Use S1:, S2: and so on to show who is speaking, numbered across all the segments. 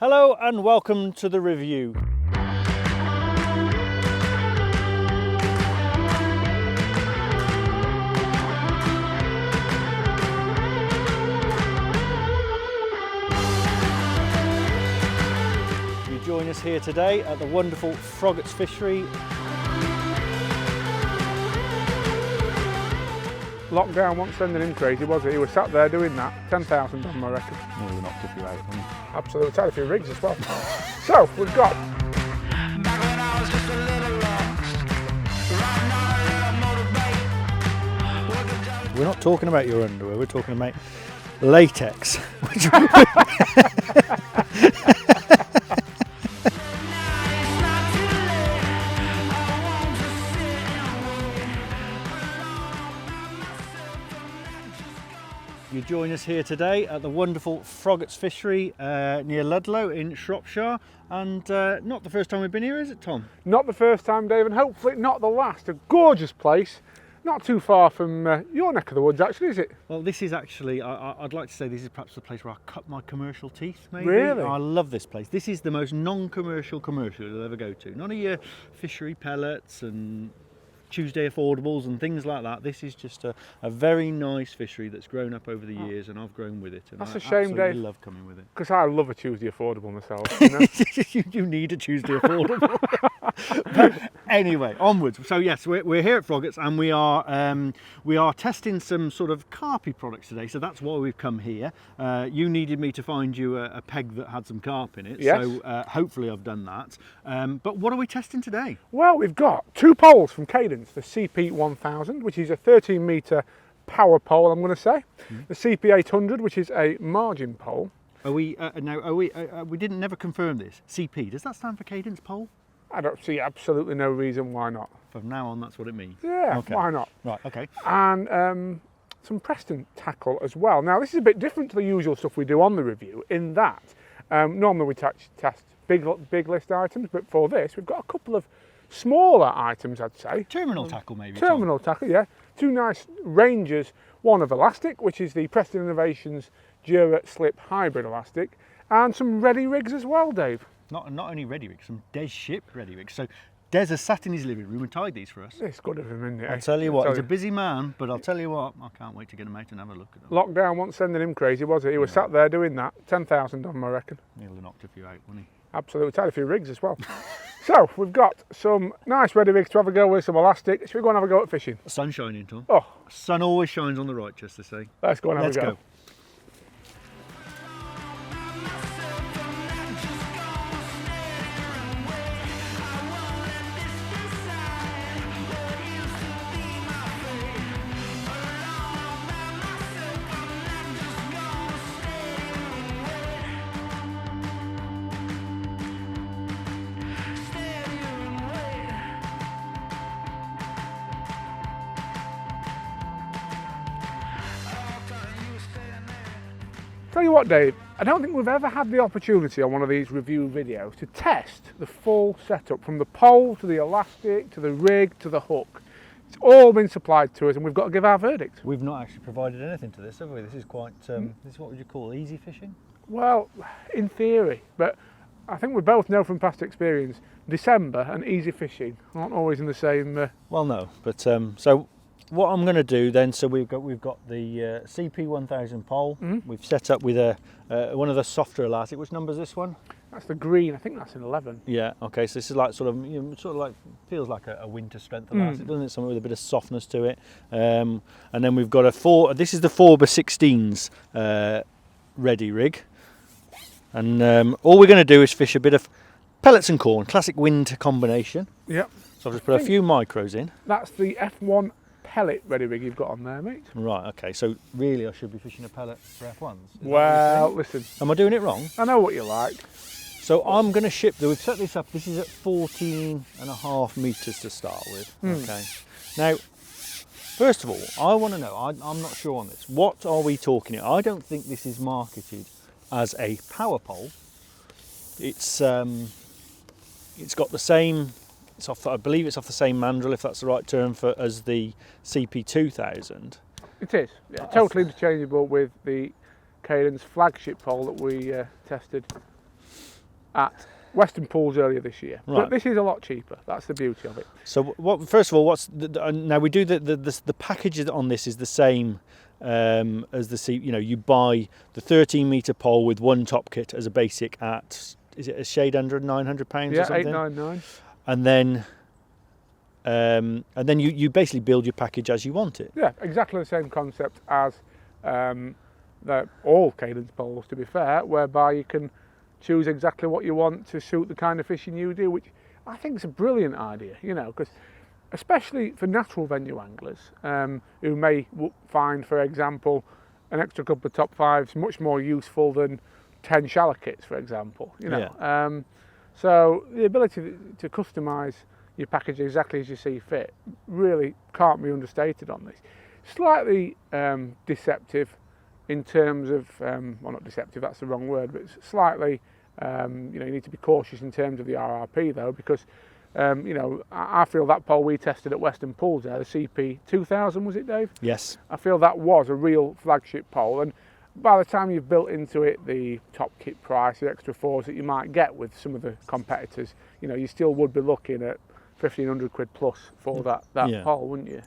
S1: Hello and welcome to the review. You join us here today at the wonderful Froggats Fishery.
S2: Lockdown wasn't sending him crazy, was it? He was sat there doing that. 10,000 on him, I reckon.
S1: Nearly knocked a few out, wasn't he?
S2: Absolutely. Had a few rigs as well. So, we've got...
S1: We're not talking about your underwear, we're talking about latex. You join us here today at the wonderful Froggatts Fishery near Ludlow in Shropshire, and not the first time we've been here, is it, Tom?
S2: Not the first time, Dave, and hopefully not the last. A gorgeous place, not too far from your neck of the woods, actually, is it?
S1: Well, this is actually, I'd like to say this is perhaps the place where I cut my commercial teeth, maybe.
S2: Really?
S1: I love this place. This is the most non-commercial you'll ever go to. None of your fishery pellets and Tuesday affordables and things like that. This is just a very nice fishery that's grown up over the years, and I've grown with it. And
S2: That's
S1: I
S2: a shame,
S1: absolutely
S2: Dave.
S1: love coming with it.
S2: Because I love a Tuesday affordable myself. You know?
S1: You need a Tuesday affordable. But anyway, onwards. So yes, we're here at Froggats, and we are testing some sort of carpy products today. So that's why we've come here. You needed me to find you a peg that had some carp in it.
S2: Yes.
S1: So hopefully I've done that. But what are we testing today?
S2: Well, we've got two poles from Cadence, the CP1000, which is a 13 metre power pole, I'm going to say. The CP800, which is a margin pole.
S1: Are we we didn't never confirm this. CP, does that stand for Cadence pole?
S2: I don't see absolutely no reason why not.
S1: From now on, that's what it means.
S2: Yeah,
S1: Okay.
S2: why not?
S1: Right, okay.
S2: And some Preston tackle as well. Now, this is a bit different to the usual stuff we do on the review in that normally we test big list items, but for this we've got a couple of smaller items, I'd say.
S1: Terminal tackle, maybe.
S2: Terminal tackle, yeah. Two nice ranges, one of elastic, which is the Preston Innovations Dura Slip hybrid elastic, and some ready rigs as well, Dave.
S1: Not only ready rigs, some Des Shipp ready rigs. So Des has sat in his living room and tied these for us.
S2: It's good of him, isn't it?
S1: I'll tell you what, he's a busy man, but I'll tell you what, I can't wait to get him out and have a look at them.
S2: Lockdown wasn't sending him crazy, was it? He was sat there doing that. 10,000 on him, I reckon.
S1: Nearly knocked a few out, wouldn't he?
S2: Absolutely, tied a few rigs as well. So, we've got some nice ready rigs to have a go with, some elastic. Should we go and have a go at fishing?
S1: The sun's shining, Tom.
S2: Oh,
S1: Sun always shines on the right, just to say.
S2: let's go and have
S1: Let's
S2: a go.
S1: go.
S2: Tell you what, Dave, I don't think we've ever had the opportunity on one of these review videos to test the full setup, from the pole to the elastic to the rig to the hook. It's all been supplied to us, and we've got to give our verdict.
S1: We've not actually provided anything to this, have we? This is quite, this is what would you call easy fishing?
S2: Well, in theory, but I think we both know from past experience, December and easy fishing aren't always in the same...
S1: Well, no, but so what I'm going to do then, so we've got the CP1000 pole. We've set up with one of the softer elastic. Which number is this one?
S2: That's the green. I think that's an 11.
S1: Yeah. Okay. So this is like sort of like feels like a winter strength elastic, doesn't it? Something with a bit of softness to it. And then we've got This is the 4x16s ready rig, and all we're going to do is fish a bit of pellets and corn, classic winter combination.
S2: Yep.
S1: So I've just put a few micros in.
S2: That's the F1 pellet ready rig you've got on there, mate.
S1: Right, okay, so really I should be fishing a pellet for F1s?
S2: Well, listen.
S1: Am I doing it wrong?
S2: I know what you like.
S1: So I'm going to ship, we've set this up, this is at 14.5 metres to start with. Okay. Now, first of all, I want to know, I'm not sure on this, what are we talking here? I don't think this is marketed as a power pole. It's got the same, I believe it's off the same mandrel, if that's the right term, as the CP1000.
S2: It is, yeah, totally interchangeable with the Cadence Flagship pole that we tested at Western Pools earlier this year.
S1: Right.
S2: But this is a lot cheaper. That's the beauty of it.
S1: So what? First of all, what's now we do the package on this is the same as the you buy the 13-metre pole with one top kit as a basic at, is it a shade under £900 or something?
S2: Yeah, £899.
S1: And then you basically build your package as you want it.
S2: Yeah, exactly the same concept as all Cadence poles, to be fair, whereby you can choose exactly what you want to suit the kind of fishing you do, which I think is a brilliant idea, because especially for natural venue anglers who may find, for example, an extra couple of top fives much more useful than 10 shallow kits, for example.
S1: Yeah.
S2: So the ability to customise your package exactly as you see fit really can't be understated on this. Slightly deceptive in terms of, well, not deceptive, that's the wrong word, but slightly, you need to be cautious in terms of the RRP though, because, I feel that pole we tested at Western Pools there, the CP1000, was it, Dave?
S1: Yes.
S2: I feel that was a real flagship pole, and by the time you've built into it the top kit price, the extra fours that you might get with some of the competitors, you still would be looking at 1,500 quid plus for that
S1: Yeah.
S2: pole, wouldn't you?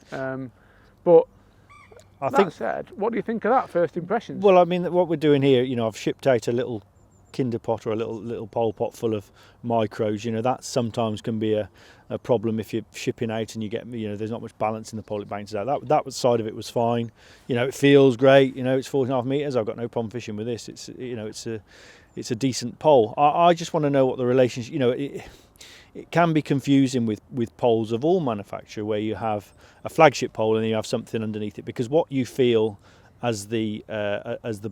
S2: But
S1: That
S2: said, what do you think of that, first impressions?
S1: Well, I mean, what we're doing here, I've shipped out a little kinder pot or a little pole pot full of micros. That sometimes can be a problem if you're shipping out and you get, there's not much balance in the pole, it bounces out. That side of it was fine. It feels great. It's 4.5 metres. I've got no problem fishing with this. It's a decent pole. I just want to know what the relationship. It can be confusing with poles of all manufacture, where you have a flagship pole and you have something underneath it, because what you feel as the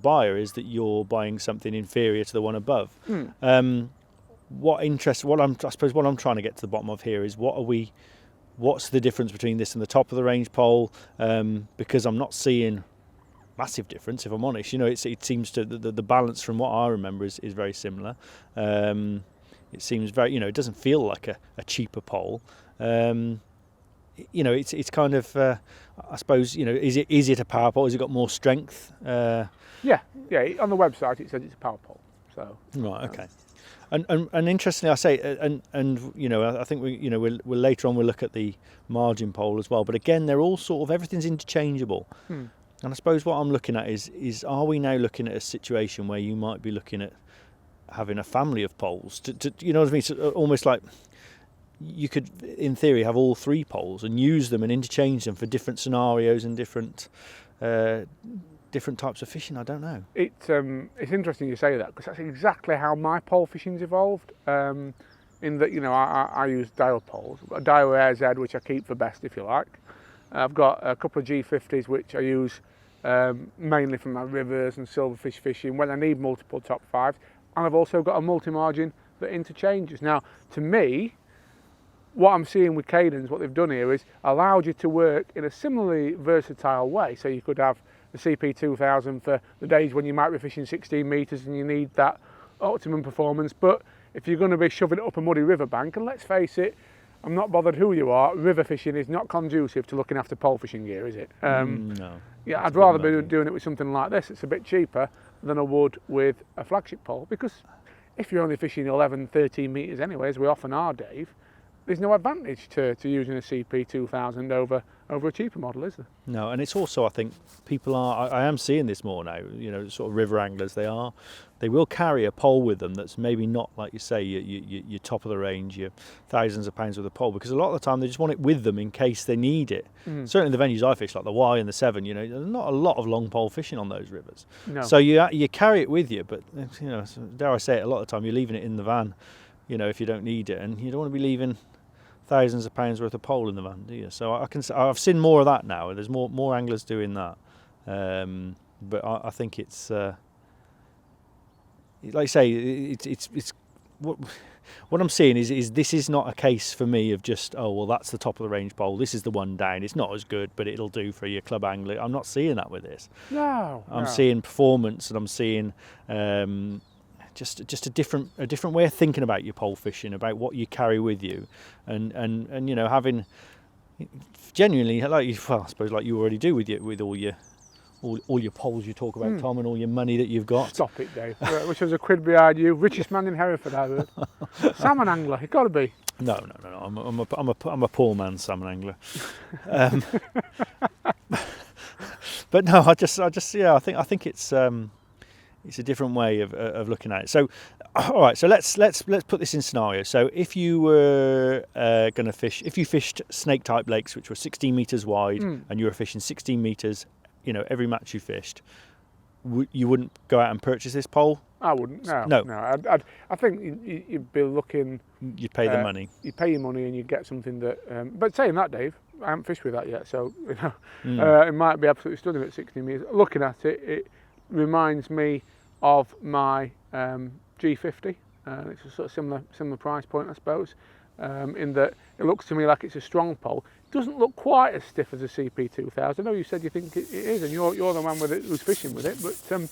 S1: buyer is that you're buying something inferior to the one above. What I'm trying to get to the bottom of here is what's the difference between this and the top of the range pole, because I'm not seeing massive difference, if I'm honest. It seems to the balance from what I remember is very similar. It seems very, it doesn't feel like a cheaper pole. It's kind of, I suppose, is it a power pole? Has it got more strength?
S2: Yeah. On the website it says it's a power pole. So
S1: right, okay. And interestingly, I say, and I think we'll later on we'll look at the margin pole as well. But again, they're all sort of, everything's interchangeable. And I suppose what I'm looking at is are we now looking at a situation where you might be looking at having a family of poles, to you know what I mean? So almost like you could, in theory, have all three poles and use them and interchange them for different scenarios and different types of fishing. I don't know.
S2: It's interesting you say that, because that's exactly how my pole fishing's evolved. In that, I use dial poles. I've got a dial AZ, which I keep for best, if you like. I've got a couple of G50s, which I use mainly for my rivers and silverfish fishing when I need multiple top fives. And I've also got a multi-margin that interchanges. Now, to me, what I'm seeing with Cadence, what they've done here is allowed you to work in a similarly versatile way. So you could have the CP1000 for the days when you might be fishing 16 metres and you need that optimum performance. But if you're going to be shoving it up a muddy riverbank, and let's face it, I'm not bothered who you are, river fishing is not conducive to looking after pole fishing gear, is it?
S1: No.
S2: Yeah, I'd rather be doing it with something like this. It's a bit cheaper than I would with a flagship pole, because if you're only fishing 11, 13 metres anyway, as we often are, Dave, there's no advantage to using a CP1000 over a cheaper model, is there?
S1: No, and it's also, I think, people are, I am seeing this more now, sort of river anglers, they will carry a pole with them that's maybe not, like you say, your top of the range, your thousands of pounds with a pole, because a lot of the time they just want it with them in case they need it. Certainly the venues I fish, like the Y and the Severn, there's not a lot of long pole fishing on those rivers.
S2: No.
S1: So you carry it with you, but dare I say it, a lot of the time you're leaving it in the van, if you don't need it, and you don't want to be leaving thousands of pounds worth of pole in the van, do you? So I've seen more of that now. There's more anglers doing that, but I think it's like I say, it's what I'm seeing is this is not a case for me of just, oh well, that's the top of the range pole, this is the one down, it's not as good but it'll do for your club angler. I'm not seeing that with this. I'm seeing performance, and I'm seeing just a different way of thinking about your pole fishing, about what you carry with you, and having genuinely, I suppose like you already do with all your all your poles you talk about, Tom, and all your money that you've got.
S2: Stop it, Dave. Which was a quid behind you. Richest man in Hereford, I heard. Salmon angler, you got to be.
S1: No. I'm a poor man's salmon angler. But no, I think it's a different way of looking at it. So, all right. So let's put this in scenario. So if you were going to fish, if you fished snake type lakes, which were 16 meters wide, and you were fishing 16 meters, every match you fished, you wouldn't go out and purchase this pole?
S2: I wouldn't. No. I think you'd be looking.
S1: You'd pay the money.
S2: You pay your money and you get something that. But saying that, Dave, I haven't fished with that yet, so it might be absolutely stunning at 16 meters. Looking at it, it reminds me of my G50. It's a sort of similar price point, I suppose. In that it looks to me like it's a strong pole. It doesn't look quite as stiff as a CP1000. I know you said you think it is, and you're the man with it who's fishing with it. But I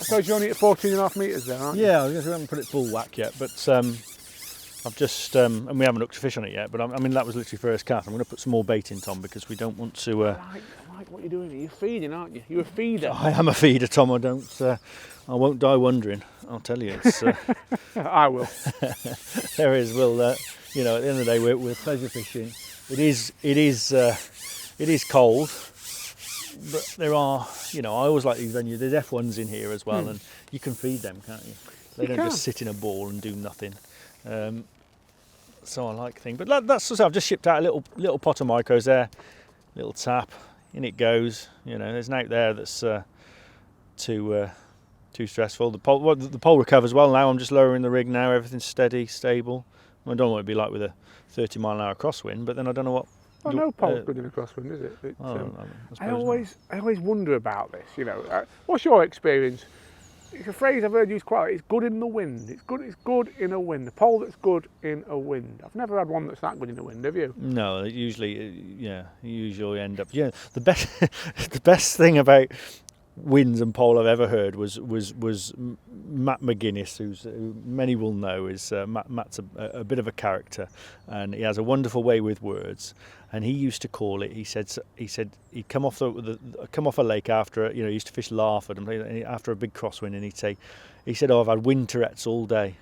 S2: suppose you're only at 14.5 metres there, aren't you?
S1: Yeah, I guess we haven't put it full whack yet, but I've just and we haven't looked to fish on it yet. But I mean, that was literally first cast. I'm going to put some more bait in, Tom, because we don't want to.
S2: I like what you're doing. You're feeding, aren't you? You're a feeder.
S1: I am a feeder, Tom. I won't die wondering. I'll tell you. It's,
S2: I will.
S1: There is. Well, at the end of the day, we're pleasure fishing. It is cold, but there are. I always like these venues. There's F1s in here as well, and you can feed them, can't you? They don't just sit in a ball and do nothing. So I like things. But that's just, I've just shipped out a little pot of micros there, little tap, in it goes. There's an out there that's too stressful. The pole recovers well now. I'm just lowering the rig now. Everything's steady, stable. I don't know what it'd be like with a 30-mile-an-hour crosswind, but then I don't know what.
S2: Well, no pole's good in a crosswind, is it? I always wonder about this. What's your experience? It's a phrase I've heard used quite a lot. It's good in the wind. It's good in a wind. A pole that's good in a wind. I've never had one that's that good in a wind, have you?
S1: No, you usually end up. Yeah, the best thing about winds and pole I've ever heard was Matt McGuinness, who many will know is Matt's a bit of a character, and he has a wonderful way with words. And he used to call it. He said he'd come off a lake after he used to fish Larford and after a big crosswind, and he said, "Oh, I've had wind Tourette's all day."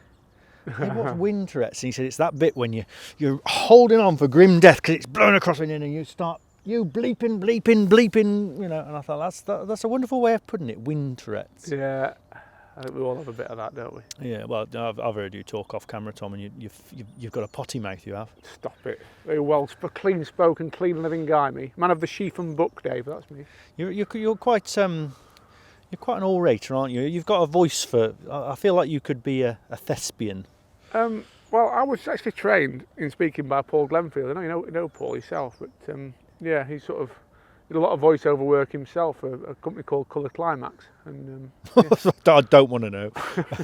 S1: What's wind Tourette's? And he said it's that bit when you're holding on for grim death because it's blowing a crosswind in, and you start bleeping, and I thought that's a wonderful way of putting it, wind Tourette's.
S2: Yeah. I think we all have a bit of that, don't we?
S1: Yeah, well, I've heard you talk off camera, Tom, and you've got a potty mouth, you have.
S2: Stop it. Very well, clean-spoken, clean-living guy, me. Man of the sheaf and book, Dave, that's me.
S1: You're quite an orator, aren't you? You've got a voice for. I feel like you could be a thespian.
S2: Well, I was actually trained in speaking by Paul Glenfield. I know you know Paul yourself, but yeah, he sort of did a lot of voiceover work himself for a company called Colour Climax. And yeah.
S1: I don't want to know.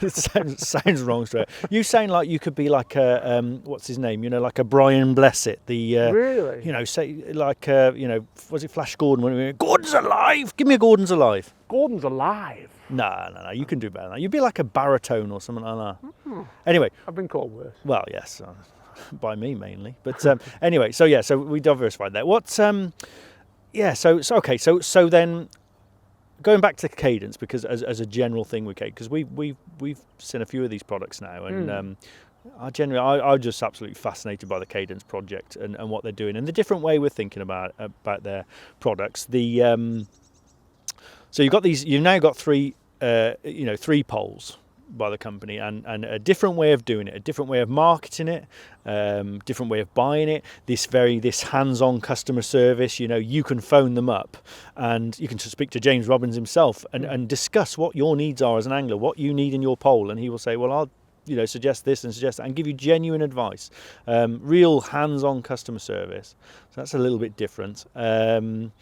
S1: It sounds wrong straight. You sound like you could be like a what's his name? Like a Brian Blessed.
S2: Really?
S1: Say like was it Flash Gordon when we went, Gordon's alive? Give me a Gordon's alive.
S2: Gordon's alive.
S1: No. You can do better than that. You'd be like a baritone or something like that. Anyway,
S2: I've been called worse.
S1: Well, yes, by me mainly. But anyway, so we diversified there. So then going back to Cadence, because as a general thing with Cadence, because we've seen a few of these products now, and I'm just absolutely fascinated by the Cadence project and what they're doing and the different way we're thinking about their products. So you've now got three poles by the company, and a different way of doing it, a different way of marketing it, different way of buying it, this hands-on customer service. You can phone them up and you can speak to James Robbins himself and discuss what your needs are as an angler, what you need in your pole, and he will say, well, I'll suggest this and suggest that, and give you genuine advice, real hands-on customer service. So that's a little bit different. And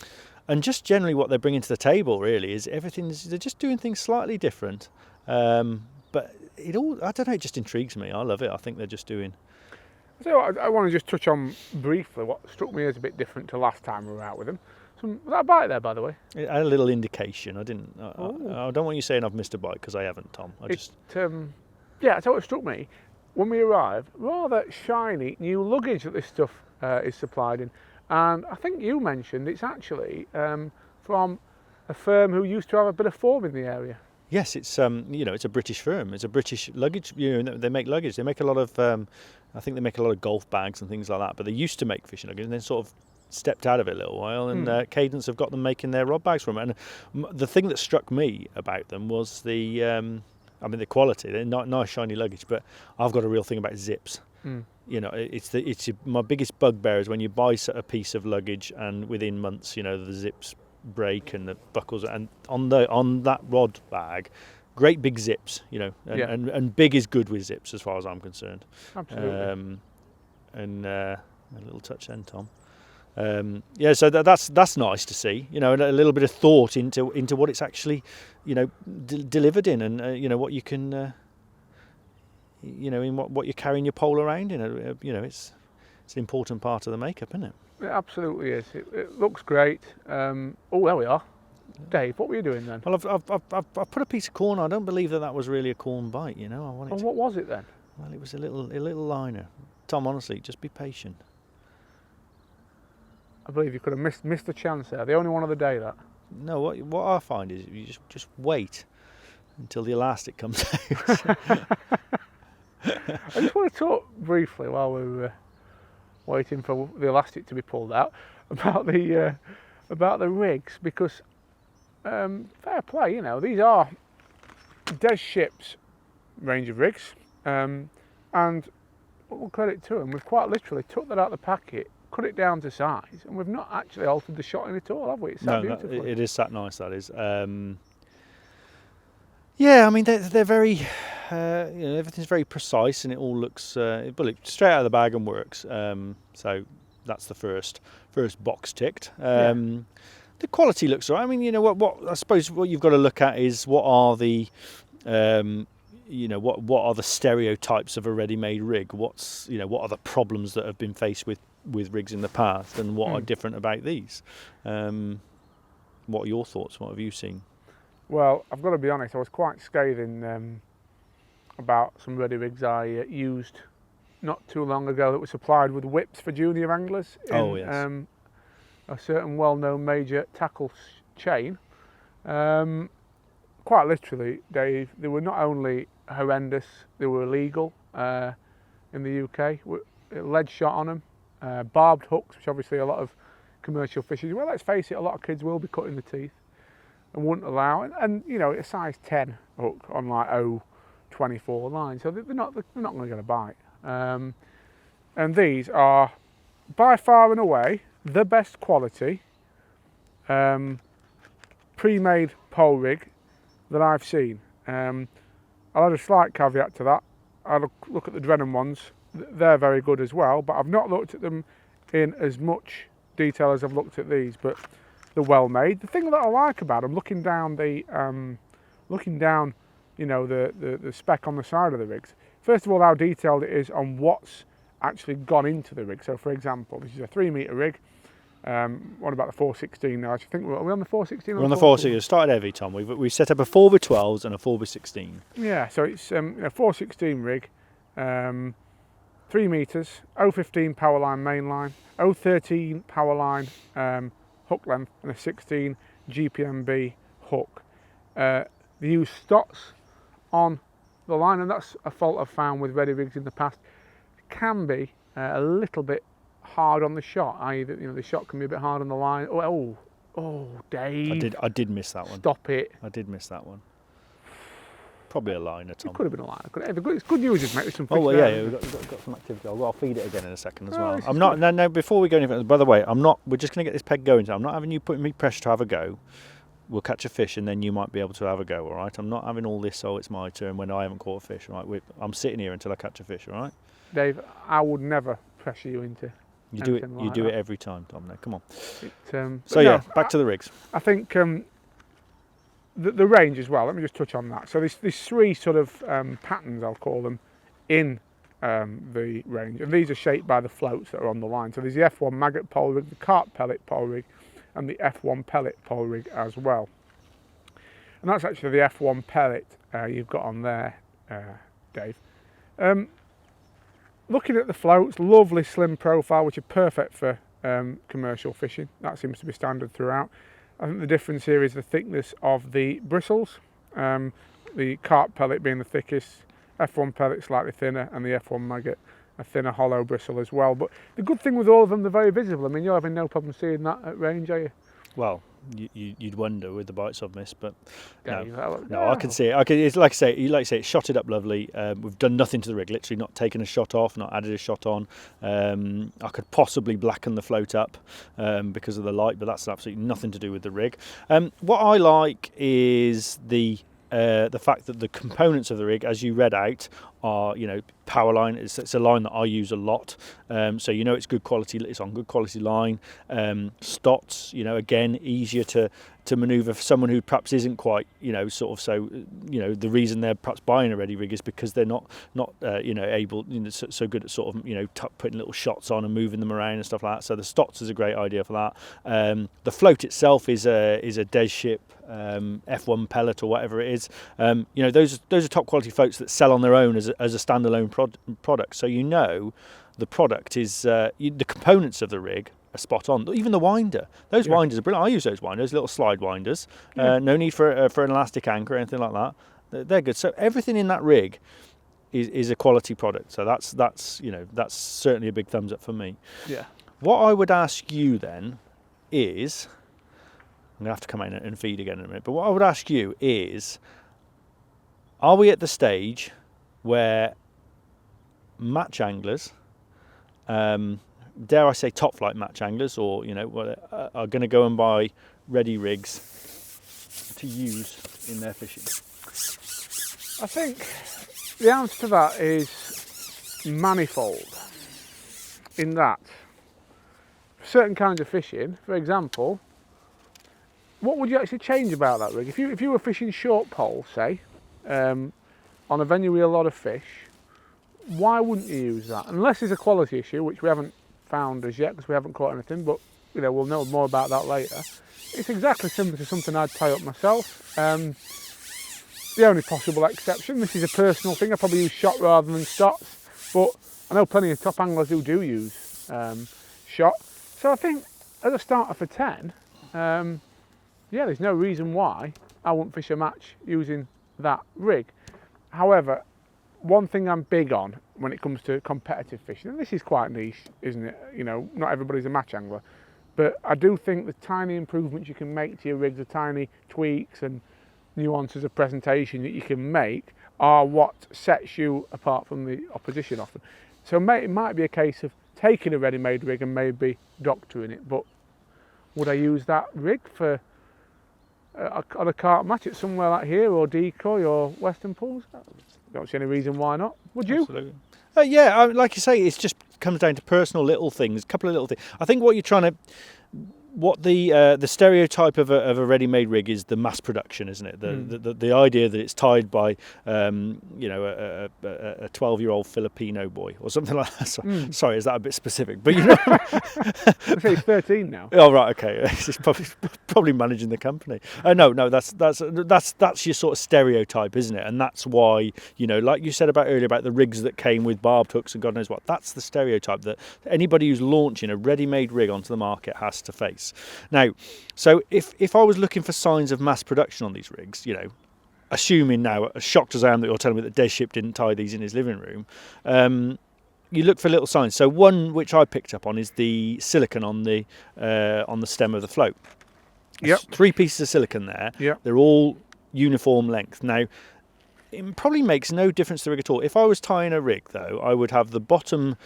S1: just generally what they're bringing to the table really is they're just doing things slightly different. But I don't know, it just intrigues me. I love it. I think they're just doing.
S2: So I want to just touch on briefly what struck me as a bit different to last time we were out with them. Was that a bite there, by the way?
S1: It had a little indication. I didn't. I don't want you saying I've missed a bite, because I haven't, Tom.
S2: Yeah, so what struck me when we arrived, rather shiny new luggage that this stuff is supplied in, and I think you mentioned it's actually from a firm who used to have a bit of form in the area.
S1: Yes, it's you know, it's a British firm. It's a British luggage. You know, they make luggage. They make a lot of I think they make a lot of golf bags and things like that. But they used to make fishing luggage, and then sort of stepped out of it a little while. And Cadence have got them making their rod bags from it. And the thing that struck me about them was the the quality. They're not nice shiny luggage, but I've got a real thing about zips. You know, my biggest bugbear is when you buy a piece of luggage and within months, you know, the zips break and the buckles, and on that rod bag, great big zips, you know, and big is good with zips as far as I'm concerned.
S2: Absolutely.
S1: A little touch then, Tom. So that's nice to see, you know, a little bit of thought into what it's actually, you know, delivered in, and you know, what you can, you know, in what you're carrying your pole around in. You know, it's an important part of the makeup, isn't it?
S2: It absolutely is. It looks great. Oh, there we are. Dave, what were you doing then?
S1: Well, I've put a piece of corn. I don't believe that was really a corn bite. You know, I wanted.
S2: What was it then?
S1: Well, it was a little liner. Tom, honestly, just be patient.
S2: I believe you could have missed the chance there. The only one of the day, that.
S1: No, what I find is you just wait until the elastic comes out.
S2: I just want to talk briefly while we're waiting for the elastic to be pulled out about the rigs, because fair play, you know, these are Des Shipp's range of rigs, and all credit to them, we've quite literally took that out of the packet, cut it down to size, and we've not actually altered the shotting at all, have we? It's sat beautifully.
S1: It is sat nice, that is. Yeah, I mean, they're very, you know, everything's very precise, and it all looks, straight out of the bag and works. So that's the first box ticked. The quality looks all right. I mean, you know, what I suppose what you've got to look at is what are the, you know, what are the stereotypes of a ready-made rig? What are the problems that have been faced with rigs in the past, and what are different about these? What are your thoughts? What have you seen?
S2: Well, I've got to be honest, I was quite scathing about some ready rigs I used not too long ago that were supplied with whips for junior anglers in a certain well-known major tackle chain. Quite literally, Dave, they were not only horrendous, they were illegal in the UK. Lead shot on them, barbed hooks, which obviously a lot of commercial fishers, well, let's face it, a lot of kids will be cutting the teeth and wouldn't allow it. And you know, a size 10 hook on like 0.24 line, so they're not going to get a bite. And these are by far and away the best quality pre-made pole rig that I've seen. I'll add a slight caveat to that. I look at the Drennan ones, they're very good as well, but I've not looked at them in as much detail as I've looked at these, but they're well made. The thing that I like about them, looking down, you know, the spec on the side of the rigs. First of all, how detailed it is on what's actually gone into the rig. So, for example, this is a 3 metre rig. What about the 416 now? I think are we on the 416?
S1: We're on the 416. It started heavy, Tom. We've set up a 4x12s and a 4x16.
S2: Yeah, so it's a 416 rig, 3 metres, 015 power line main line, 013 power line hook length, and a 16 GPMB hook. They use Stotts on the line, and that's a fault I've found with ready rigs in the past. It can be a little bit hard on the shot, i.e., you know, the shot can be a bit hard on the line. Oh, Dave!
S1: I did miss that one.
S2: Stop it!
S1: I did miss that one. Probably a liner, Tom.
S2: It could have been a liner. It's good news, isn't it? With some fish
S1: we've got some activity. I'll feed it again in a second as well. I'm not. No. Before we go any further, by the way, I'm not. We're just going to get this peg going. So I'm not having you putting me pressure to have a go. We'll catch a fish and then you might be able to have a go. All right. I'm not having all this. Oh, it's my turn when I haven't caught a fish. All right. I'm sitting here until I catch a fish. All right.
S2: Dave, I would never pressure you into.
S1: You do it. You do it every time, Tom. Now, come on. Back to the rigs.
S2: I think the range as well. Let me just touch on that. So there's 3 sort of patterns, I'll call them, in the range, and these are shaped by the floats that are on the line. So there's the F1 maggot pole rig, the carp pellet pole rig, and the F1 pellet pole rig as well. And that's actually the F1 pellet you've got on there, Dave. Looking at the floats, lovely slim profile, which are perfect for commercial fishing. That seems to be standard throughout. I think the difference here is the thickness of the bristles. The carp pellet being the thickest, F1 pellet slightly thinner, and the F1 maggot a thinner hollow bristle as well. But the good thing with all of them, they're very visible. I mean, you're having no problem seeing that at range, are you?
S1: Well, you'd wonder with the bites I've missed, but no,
S2: Yeah.
S1: I can see it. It's like I say, it's shotted up lovely. We've done nothing to the rig, literally not taken a shot off, not added a shot on. I could possibly blacken the float up because of the light, but that's absolutely nothing to do with the rig. What I like is the fact that the components of the rig, as you read out, are power line. It's a line that I use a lot, so it's good quality. It's on good quality line. Stots, again, easier to manoeuvre for someone who perhaps isn't quite the reason they're perhaps buying a ready rig is because they're not able so good at sort of putting little shots on and moving them around and stuff like that. So the Stots is a great idea for that. The float itself is a Des Ship F1 pellet or whatever it is. Those are top quality floats that sell on their own as a standalone product. So the product is the components of the rig are spot on. Even the winder, those winders are brilliant. I use those winders, little slide winders. No need for an elastic anchor or anything like that. They're good. So everything in that rig is a quality product. So that's certainly a big thumbs up for me.
S2: Yeah.
S1: What I would ask you then is, I'm gonna have to come in and feed again in a minute. But what I would ask you is, are we at the stage where match anglers, dare I say top flight match anglers, or are going to go and buy ready rigs to use in their fishing?
S2: I think the answer to that is manifold, in that for certain kinds of fishing, for example, what would you actually change about that rig? If you were fishing short pole, say, on a venue with a lot of fish, why wouldn't you use that? Unless it's a quality issue, which we haven't found as yet because we haven't caught anything, but we'll know more about that later. It's exactly similar to something I'd tie up myself. The only possible exception, this is a personal thing, I probably use shot rather than stots, but I know plenty of top anglers who do use shot. So I think as a starter for 10, there's no reason why I wouldn't fish a match using that rig. However, one thing I'm big on when it comes to competitive fishing, and this is quite niche, isn't it? Not everybody's a match angler, but I do think the tiny improvements you can make to your rigs, the tiny tweaks and nuances of presentation that you can make are what sets you apart from the opposition often. So it might be a case of taking a ready-made rig and maybe doctoring it, but would I use that rig for on a carp match at somewhere like here, or Decoy or Western Pools? Don't see any reason why not. Would you?
S1: Absolutely. Like you say, it just comes down to personal little things, a couple of little things. I think what the stereotype of a ready-made rig is the mass production, isn't it? The idea that it's tied by a 12-year-old Filipino boy or something like that. Sorry, is that a bit specific? But
S2: I say he's 13 now.
S1: Oh right, okay. He's probably managing the company. No, that's your sort of stereotype, isn't it? And that's why like you said earlier about the rigs that came with barbed hooks and God knows what. That's the stereotype that anybody who's launching a ready-made rig onto the market has to face. Now, so if I was looking for signs of mass production on these rigs, assuming now, as shocked as I am that you're telling me that Des Ship didn't tie these in his living room, you look for little signs. So one which I picked up on is the silicon on the stem of the float.
S2: Yep.
S1: 3 pieces of silicon there.
S2: Yep.
S1: They're all uniform length. Now, it probably makes no difference to the rig at all. If I was tying a rig, though, I would have the bottom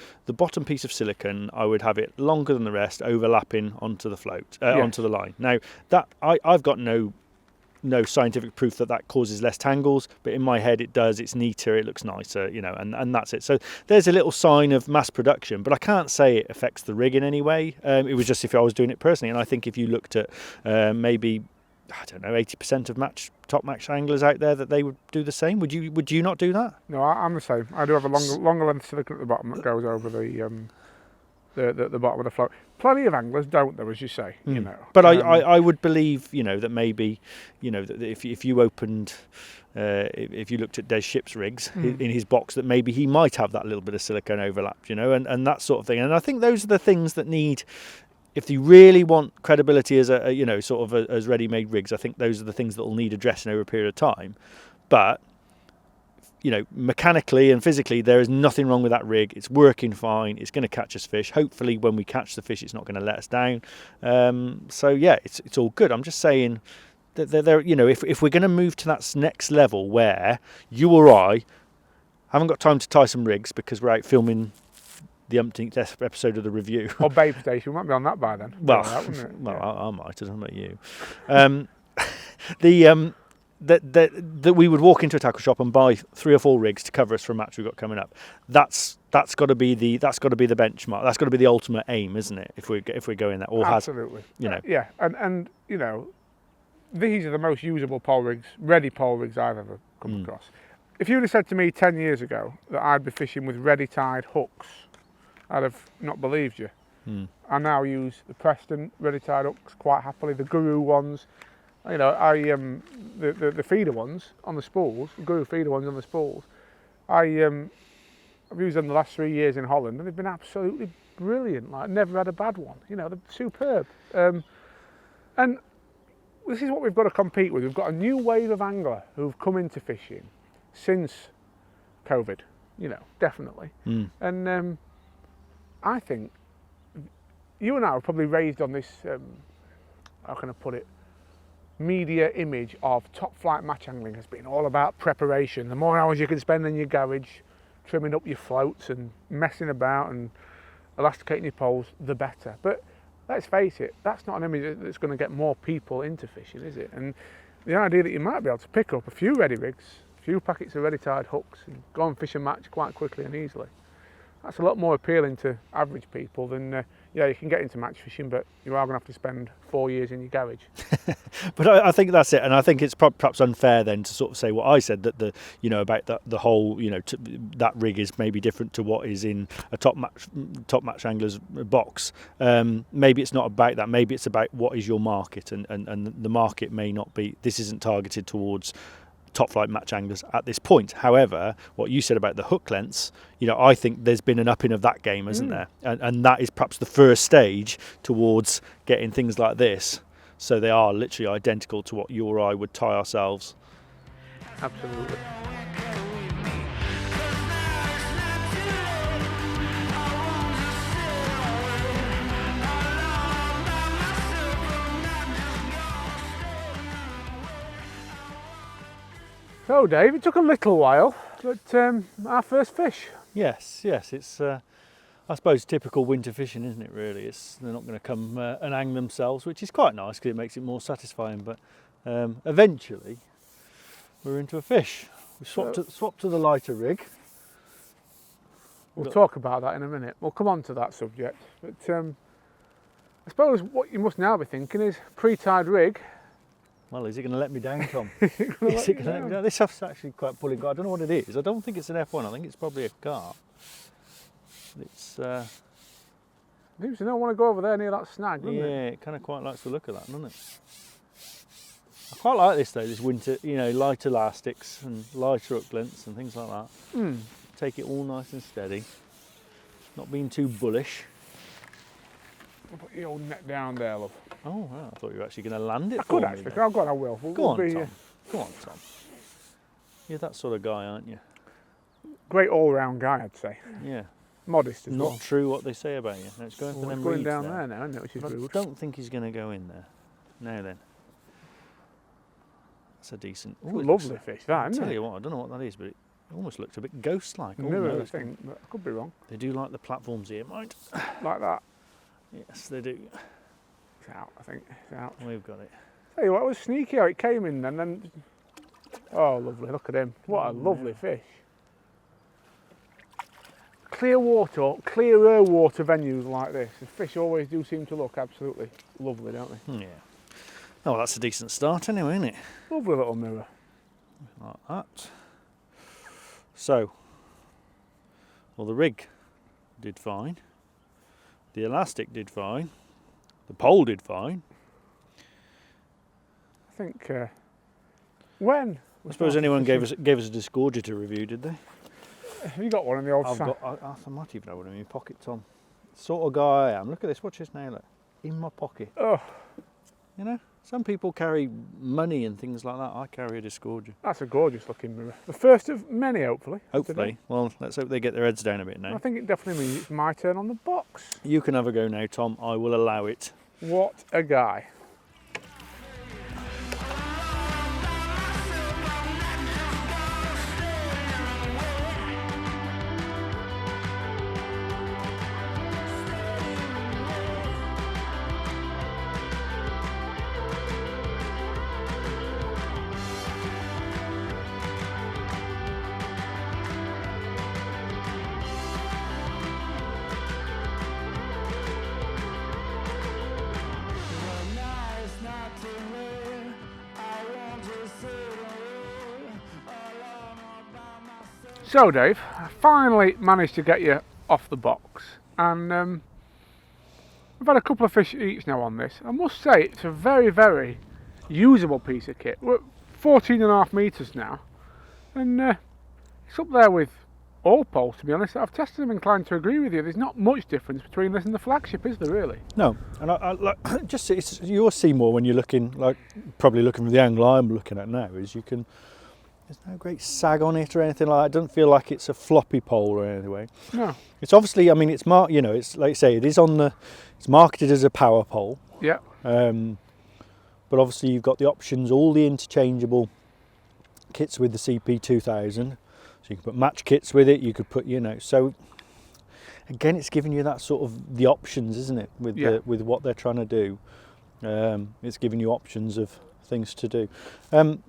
S1: piece of silicon. I would have it longer than the rest, overlapping onto the float, onto the line. Now, that I've got no scientific proof that causes less tangles, but in my head it does. It's neater, it looks nicer, and that's it. So there's a little sign of mass production, but I can't say it affects the rig in any way. It was just if I was doing it personally, and I think if you looked at maybe, I don't know, 80% of top match anglers out there, that they would do the same. Would you not do that?
S2: No, I'm the same. I do have a longer length silicon at the bottom that goes over the bottom of the float. Plenty of anglers don't, though, as you say.
S1: But I would believe that maybe that if you opened if you looked at Des Ship's rigs in his box, that maybe he might have that little bit of silicone overlap, and that sort of thing. And I think those are the things that need if you really want credibility as a you know, sort of as ready-made rigs, I think those are the things that will need addressing over a period of time. But you know, mechanically and physically, there is nothing wrong with that rig. It's working fine. It's going to catch us fish. Hopefully, when we catch the fish, it's not going to let us down. So yeah, it's all good. I'm just saying that there, you know, if we're going to move to that next level where you or I haven't got time to tie some rigs because we're out filming the umpteenth episode of the review.
S2: Or Babe Station, we might be on that by then.
S1: Well,
S2: that, wouldn't it?
S1: well,
S2: Yeah.
S1: I might. I don't know about you. That we would walk into a tackle shop and buy 3 or 4 rigs to cover us for a match we've got coming up. That's got to be the benchmark. That's got to be the ultimate aim, isn't it? If we're going that, or
S2: Absolutely.
S1: you know,
S2: Yeah, and you know, these are the most usable pole rigs, ready pole rigs I've ever come across. If you'd have said to me 10 years ago that I'd be fishing with ready tied hooks, I'd have not believed you. I now use the Preston ready tied hooks quite happily, the Guru ones. You know, the feeder ones on the spools, the Guru feeder ones on the spools. I've used them the last 3 years in Holland, and they've been absolutely brilliant. Like, never had a bad one. You know, they're superb. And this is what we've got to compete with. We've got a new wave of angler who've come into fishing since COVID. You know, definitely. And I think you and I were probably raised on this. How can I put it? Media image of top flight match angling has been all about preparation. The more hours you can spend in your garage trimming up your floats and messing about and elasticating your poles, the better. But let's face it, that's not an image that's going to get more people into fishing, is it? And the idea that you might be able to pick up a few ready rigs, a few packets of ready tied hooks and go and fish a match quite quickly and easily, that's a lot more appealing to average people than, yeah, you can get into match fishing, but you are going to have to spend 4 years in your garage.
S1: But I think that's it, and I think it's perhaps unfair then to sort of say what I said, that about the whole, you know, that rig is maybe different to what is in a top match angler's box. Maybe it's not about that. Maybe it's about what is your market, and the market may not be. This isn't targeted towards top flight match anglers at this point. However, what you said about the hook lengths, you know, I think there's been an upping of that game, isn't there? And that is perhaps the first stage towards getting things like this, so they are literally identical to what you or I would tie ourselves.
S2: Absolutely. So Dave, it took a little while, but our first fish.
S1: Yes, it's I suppose typical winter fishing, isn't it? Really, they're not going to come and hang themselves, which is quite nice because it makes it more satisfying. But eventually, we're into a fish. We swapped to the lighter rig.
S2: We'll talk about that in a minute. We'll come on to that subject. But I suppose what you must now be thinking is pre-tied rig.
S1: Well, is it going to let me down, Tom? Is it going to let me down? This stuff's actually quite pulling. I don't know what it is. I don't think it's an F1. I think it's probably a carp. It's.
S2: Seems to not want to go over there near that snag, doesn't it?
S1: Yeah, it kind of quite likes the look of that, doesn't it? I quite like this though. This winter, you know, light elastics and lighter hook lengths and things like that. Take it all nice and steady. Not being too bullish.
S2: I'll put your old net down there, love.
S1: Oh, wow, I thought you were actually going to land it
S2: I
S1: for
S2: could
S1: me.
S2: actually. I've got. I will.
S1: Go on, Tom. Go on, Tom. You're that sort of guy, aren't you?
S2: Great all-round guy, I'd say.
S1: Yeah.
S2: Modest as well.
S1: Not true what they say about you. No, it's going for them
S2: going
S1: reeds
S2: down
S1: there.
S2: there now, isn't it? Which is
S1: I
S2: rude.
S1: don't think he's going to go in there. Now then. That's a decent.
S2: It's a lovely fish, that,
S1: I
S2: isn't
S1: tell
S2: it?
S1: you what, I don't know what that is, but it almost looks a bit ghost-like.
S2: I never really think, but I could be wrong.
S1: They do like the platforms here, mind.
S2: Like that.
S1: Yes, they do.
S2: It's out, I think. It's out.
S1: We've got it.
S2: Tell you what, it was sneaky how it came in and then. Oh, lovely. Look at him. What a lovely fish. Clear water, clearer water venues like this, the fish always do seem to look absolutely lovely, don't they?
S1: Yeah. Oh, well, that's a decent start anyway, isn't it?
S2: Lovely little mirror.
S1: Like that. So, well, the rig did fine. The elastic did fine. The pole did fine.
S2: I think when
S1: I suppose anyone gave us a disgorger to review, did they?
S2: have you got one in the old
S1: I might even have one in my pocket, Tom. Sort of guy I am. Look at this. Watch this now. Look. in my pocket.
S2: Oh,
S1: You know, some people carry money and things like that. I carry a disgorger.
S2: that's a gorgeous looking mirror. The first of many, hopefully.
S1: Hopefully. Well, let's hope they get their heads down a bit now.
S2: I think it definitely means it's my turn on the box.
S1: You can have a go now, Tom. I will allow it.
S2: What a guy. So Dave, I finally managed to get you off the box, and we've had a couple of fish each now on this. I must say it's a very, very usable piece of kit. We're 14.5 metres now, and it's up there with all poles, to be honest. I've tested them, inclined to agree with you. There's not much difference between this and the Flagship, is there really?
S1: No, and I like, just you'll see more when you're looking, like probably looking from the angle I'm looking at now, is you can. There's no great sag on it or anything like that. It doesn't feel like it's a floppy pole or anything.
S2: No.
S1: It's obviously, I mean, it's you know, it's like you say, it's marketed as a power pole.
S2: Yeah.
S1: But obviously you've got the options, all the interchangeable kits with the CP1000. So you can put match kits with it. You could put, you know, so again, it's giving you that sort of the options, isn't it? With what they're trying to do. It's giving you options of things to do.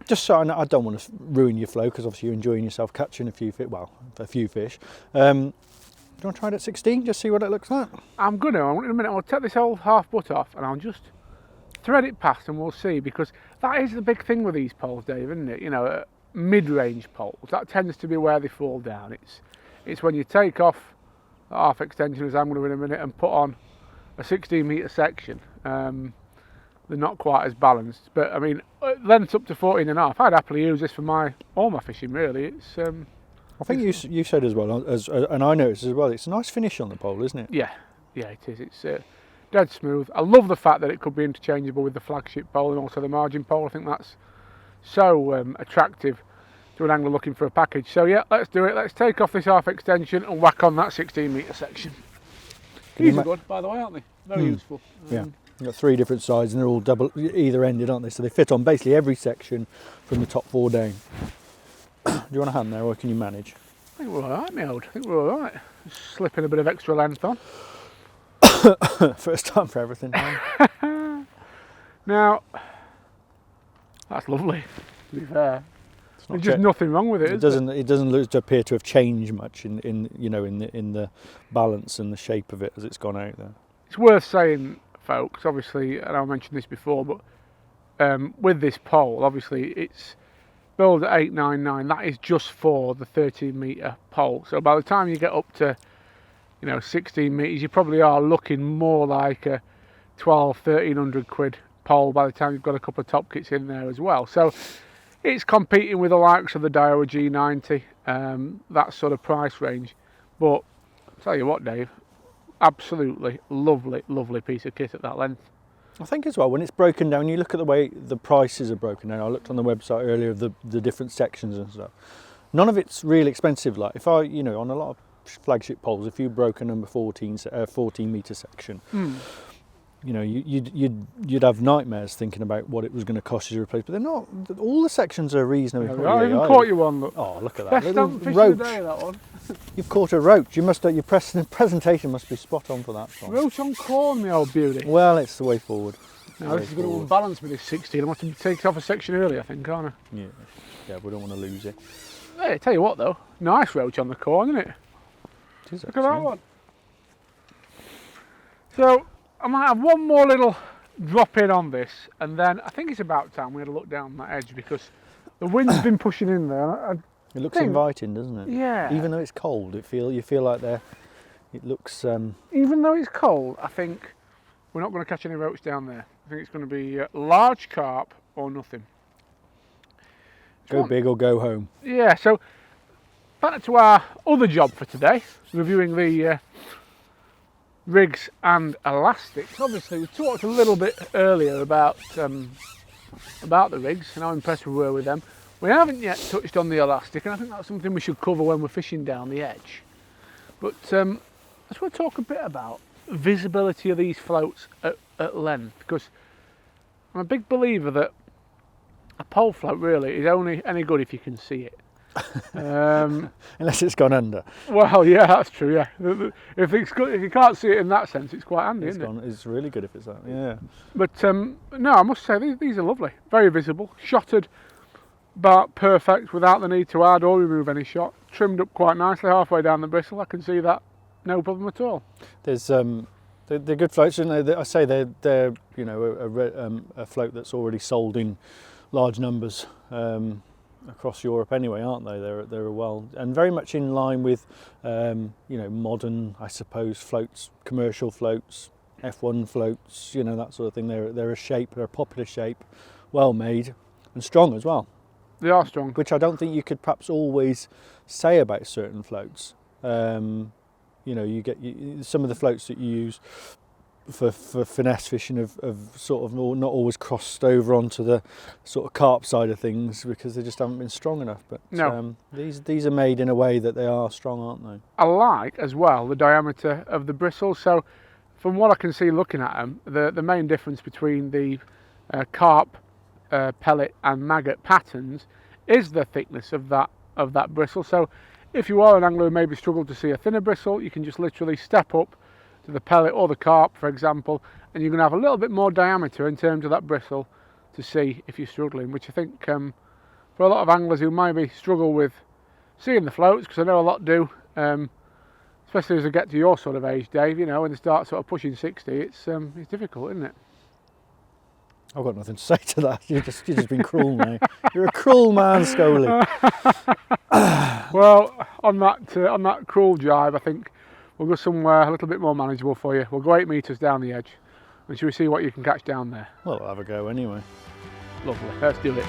S1: Just so I don't want to ruin your flow, because obviously you're enjoying yourself catching a few fish. Do you want to try it at 16, just see what it looks like?
S2: I'm going to. In a minute, I'll take this old half butt off and I'll just thread it past and we'll see, because that is the big thing with these poles, Dave, isn't it? You know, mid-range poles, that tends to be where they fall down. It's when you take off the half extension, as I'm going to in a minute, and put on a 16 metre section. They're not quite as balanced, but I mean, lengths up to 14.5. I'd happily use this for all my fishing, really. It's
S1: I think you said as well, and I noticed as well, it's a nice finish on the pole, isn't it?
S2: Yeah, it is. It's dead smooth. I love the fact that it could be interchangeable with the Flagship pole and also the margin pole. I think that's so attractive to an angler looking for a package. So yeah, let's do it. Let's take off this half extension and whack on that 16 metre section. These are good, by the way, aren't they? Very useful.
S1: Yeah. You've got 3 different sides and they're all double either ended, aren't they? So they fit on basically every section from the top 4 down. Do you want a hand there, or can you manage?
S2: I think we're alright, my old. I think we're alright. Just slipping a bit of extra length on.
S1: First time for everything.
S2: Now, that's lovely, to be fair. There's just nothing wrong with it.
S1: It doesn't look to appear to have changed much in the balance and the shape of it as it's gone out there.
S2: It's worth saying, folks, obviously, and I mentioned this before, but with this pole, obviously it's billed at 899. That is just for the 13 metre pole. So by the time you get up to 16 metres, you probably are looking more like a 1,200-1,300 quid pole by the time you've got a couple of top kits in there as well. So it's competing with the likes of the Daiwa G90, that sort of price range. But I'll tell you what, Dave, absolutely lovely piece of kit at that length.
S1: I think as well, when it's broken down, you look at the way the prices are broken down. I looked on the website earlier of the different sections and stuff. None of it's really expensive. Like if I, on a lot of Flagship poles, if you broke a number 14 metre section, you'd have nightmares thinking about what it was going to cost you to replace. But they're not. All the sections are reasonably.
S2: I even caught you one. Look.
S1: Oh, look at that!
S2: Best damn fish of the day, that one.
S1: You've caught a roach. Your presentation must be spot on for that. Tom.
S2: Roach on corn, my old beauty.
S1: Well, it's the way forward.
S2: Now this is going to unbalance with this 16. I'm going to have to take it off a section early, I think, aren't I?
S1: Yeah, we don't want to lose it.
S2: Hey, tell you what though, nice roach on the corn, isn't it?
S1: It is.
S2: Look at that one. So I might have one more little drop in on this, and then I think it's about time we had a look down that edge, because the wind's been pushing in there.
S1: It looks inviting, doesn't it?
S2: Yeah.
S1: Even though it's cold, you feel like it looks.
S2: Even though it's cold, I think we're not going to catch any roach down there. I think it's going to be large carp or nothing.
S1: Go big or go home.
S2: Yeah. So back to our other job for today, reviewing the rigs and elastics. Obviously, we talked a little bit earlier about the rigs and how impressed we were with them. We haven't yet touched on the elastic, and I think that's something we should cover when we're fishing down the edge. But I just want to talk a bit about visibility of these floats at length, because I'm a big believer that a pole float really is only any good if you can see it.
S1: Unless it's gone under.
S2: Well, yeah, that's true. Yeah, if you can't see it in that sense, it's quite handy, isn't it?
S1: It's really good if it's that. Yeah.
S2: But no, I must say these are lovely, very visible, shotted about perfect without the need to add or remove any shot. Trimmed up quite nicely halfway down the bristle. I can see that, no problem at all.
S1: There's they're good floats, and I say they're you know a float that's already sold in large numbers. Across Europe anyway, aren't they? They're well and very much in line with you know, modern, I suppose, floats, commercial floats, F1 floats, you know, that sort of thing. They're a shape, they're a popular shape, well made and strong as well.
S2: They are strong,
S1: which I don't think you could perhaps always say about certain floats. You know, you get some of the floats that you use for finesse fishing have sort of not always crossed over onto the sort of carp side of things because they just haven't been strong enough. But
S2: no.
S1: These are made in a way that they are strong, aren't they?
S2: I like as well the diameter of the bristles. So from what I can see looking at them, the main difference between the carp, pellet and maggot patterns is the thickness of that bristle. So if you are an angler who maybe struggled to see a thinner bristle, you can just literally step up to the pellet or the carp, for example, and you're going to have a little bit more diameter in terms of that bristle to see if you're struggling, which I think for a lot of anglers who maybe struggle with seeing the floats, because I know a lot do, especially as they get to your sort of age, Dave, you know, when they start sort of pushing 60, it's difficult, isn't it?
S1: I've got nothing to say to that. You've just been cruel, mate. You're a cruel man, Scholey.
S2: Well, on that cruel jibe, I think we'll go somewhere a little bit more manageable for you. We'll go 8 metres down the edge, and shall we see what you can catch down there?
S1: Well, I'll have a go anyway.
S2: Lovely, let's do it.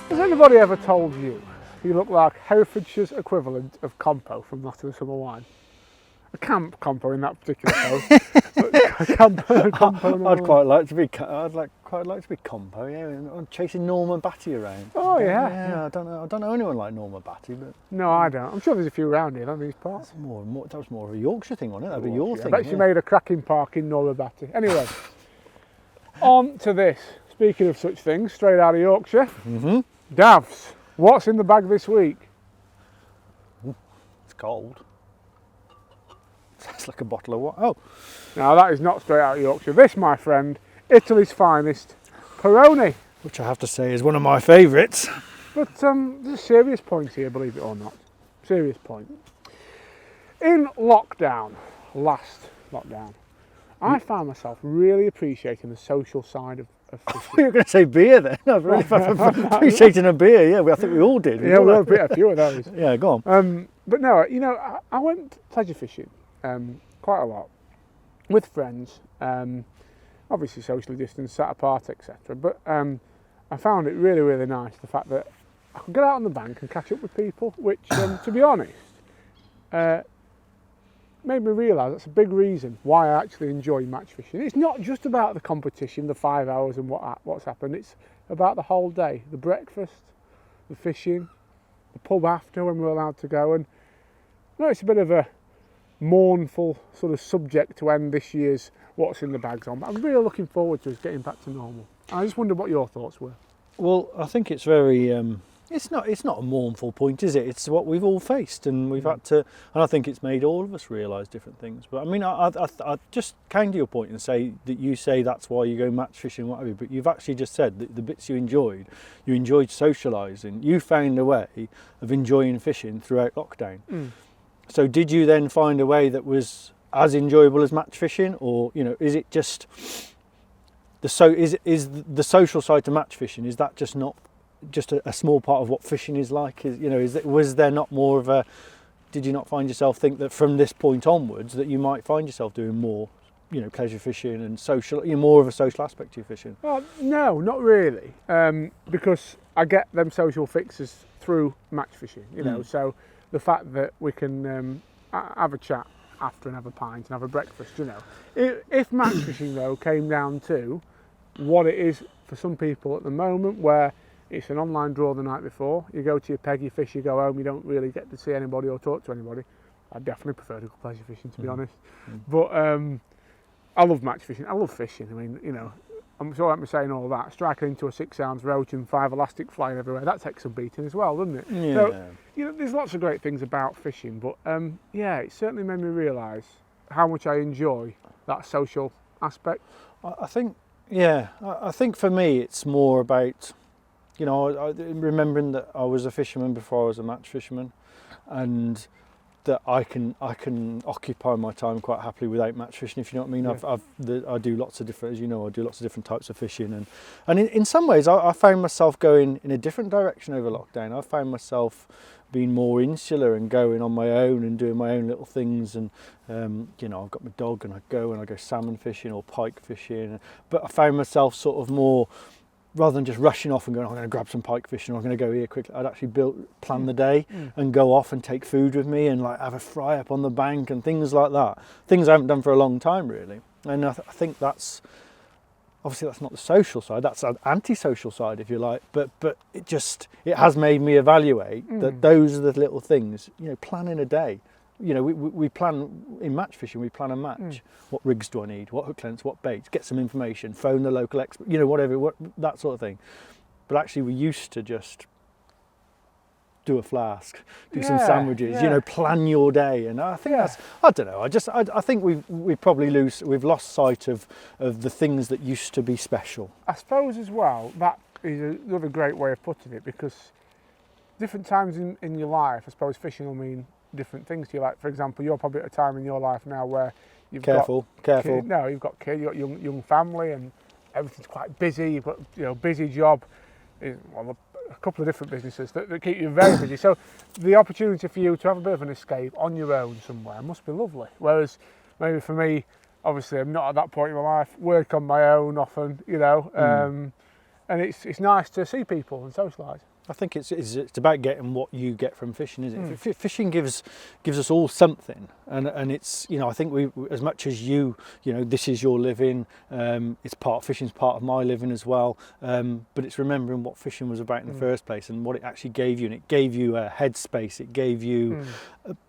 S2: Has anybody ever told you look like Herefordshire's equivalent of compo from That of the Summer Wine? A camp compo in that particular case.
S1: I'd quite like to be compo. Yeah, I'm chasing Norma Batty around.
S2: Oh yeah.
S1: Yeah. I don't know anyone like Norma Batty, but
S2: no, I don't. I'm sure there's a few around here on these parts.
S1: That was more of a Yorkshire thing, wasn't it? That'd be your thing.
S2: I bet she made a cracking park in Norma Batty. Anyway, on to this. Speaking of such things, straight out of Yorkshire.
S1: Mm-hmm.
S2: Davs, what's in the bag this week?
S1: It's cold. It's like a bottle of what? Oh.
S2: Now that is not straight out of Yorkshire. This, my friend, Italy's finest, Peroni.
S1: Which I have to say is one of my favourites.
S2: But there's a serious point here, believe it or not. Serious point. In lockdown, last lockdown, I found myself really appreciating the social side of fishing.
S1: You were going to say beer then. I was really appreciating a beer, yeah. I think we all did.
S2: Yeah, we all had a few of those.
S1: Yeah, go on.
S2: But no, you know, I went pleasure fishing quite a lot with friends, obviously socially distanced, sat apart, etc. But I found it really, really nice, the fact that I could get out on the bank and catch up with people, which, to be honest, made me realise that's a big reason why I actually enjoy match fishing. It's not just about the competition, the 5 hours and what's happened. It's about the whole day, the breakfast, the fishing, the pub after when we're allowed to go. And I know it's a bit of a mournful sort of subject to end this year's What's in the Bags on, but I'm really looking forward to us getting back to normal. I just wondered what your thoughts were.
S1: Well, I think it's very it's not a mournful point, is it? It's what we've all faced, and we've had to, and I think it's made all of us realise different things. But I mean, I just came to your point and say that you say that's why you go match fishing, what have you, but you've actually just said that the bits you enjoyed socialising. You found a way of enjoying fishing throughout lockdown. So did you then find a way that was as enjoyable as match fishing, or is it just is the social side to match fishing? Is that just not just a small part of what fishing is like? Was there not more of a? did you not find yourself think that from this point onwards that you might find yourself doing more, you know, pleasure fishing and social, you know, more of a social aspect to your fishing?
S2: Well, no, not really, because I get them social fixes through match fishing, you know. So the fact that we can have a chat after and have a pint and have a breakfast, you know. If match fishing though came down to what it is for some people at the moment, where it's an online draw the night before, you go to your peg, you fish, you go home, you don't really get to see anybody or talk to anybody. I definitely prefer to go pleasure fishing, to be honest. But I love match fishing. I love fishing. I mean, you know, I'm sorry I'm saying all that. Striking into a 6-ounce roach and 5 elastic flying everywhere, that takes some beating as well, doesn't it?
S1: Yeah.
S2: So, you know, there's lots of great things about fishing, but yeah, it certainly made me realise how much I enjoy that social aspect.
S1: I think, yeah, I think for me it's more about, you know, remembering that I was a fisherman before I was a match fisherman, and that I can occupy my time quite happily without match fishing, if you know what I mean. Yeah. I do lots of different, as you know, I do lots of different types of fishing, and in some ways I found myself going in a different direction over lockdown. I found myself being more insular and going on my own and doing my own little things, and you know, I've got my dog and I go salmon fishing or pike fishing, but I found myself sort of more, rather than just rushing off and going, I'm going to grab some pike fishing, or I'm going to go here quickly, I'd actually plan the day and go off and take food with me and like have a fry up on the bank and things like that. Things I haven't done for a long time, really. And I think that's, obviously that's not the social side, that's an anti-social side, if you like, but it has made me evaluate that those are the little things, you know, planning a day. You know, we plan, in match fishing, we plan a match. What rigs do I need? What hook lengths? What baits? Get some information, phone the local expert, you know, whatever, that sort of thing. But actually we used to just do a flask, do some sandwiches, you know, plan your day. And I think that's, I don't know, I think we've lost sight of the things that used to be special.
S2: I suppose as well, that is another great way of putting it, because different times in your life, I suppose fishing will mean different things to you. Like, for example, you're probably at a time in your life now where you've got kids, you've got kids, you've got young family, and everything's quite busy. You've got, you know, busy job, well, a couple of different businesses that keep you very busy. So the opportunity for you to have a bit of an escape on your own somewhere must be lovely. Whereas maybe for me, obviously I'm not at that point in my life, work on my own often, you know, and it's nice to see people and socialise.
S1: I think it's about getting what you get from fishing, isn't it? Fishing gives us all something, and it's, you know, I think we, as much as you know, this is your living, fishing's part of my living as well, but it's remembering what fishing was about in the first place and what it actually gave you. And it gave you a headspace, it gave you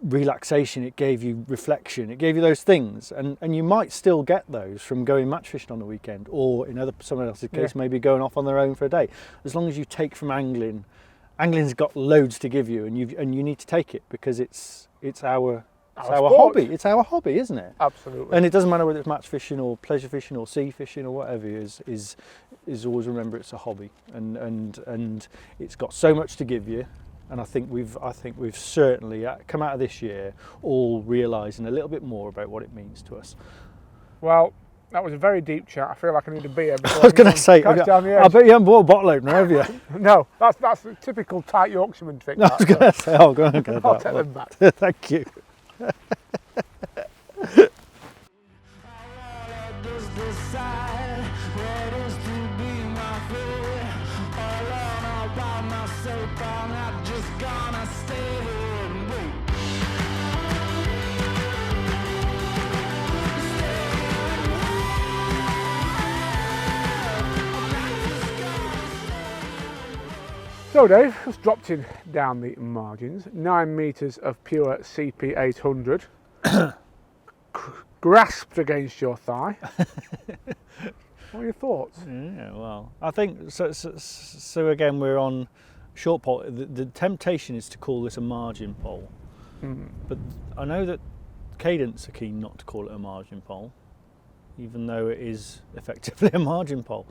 S1: relaxation, it gave you reflection, it gave you those things, and you might still get those from going match fishing on the weekend, or in someone else's case, maybe going off on their own for a day. As long as you take from angling. Angling's got loads to give you, and you need to take it, because it's our hobby. It's our hobby, isn't it?
S2: Absolutely.
S1: And it doesn't matter whether it's match fishing or pleasure fishing or sea fishing or whatever. Is always remember it's a hobby, and it's got so much to give you. And I think we've certainly come out of this year all realising a little bit more about what it means to us.
S2: Well, that was a very deep chat. I feel like I need a beer before
S1: I was going to say, I bet you haven't bought a bottle opener, have you?
S2: No, that's a typical tight Yorkshireman trick.
S1: I was going to say, go on,
S2: I'll take them back.
S1: Thank you.
S2: So Dave, just dropped in down the margins, 9 metres of pure CP800, grasped against your thigh. What are your thoughts?
S1: Yeah, well, I think, so again, we're on short pole. The temptation is to call this a margin pole, but I know that Cadence are keen not to call it a margin pole, even though it is effectively a margin pole.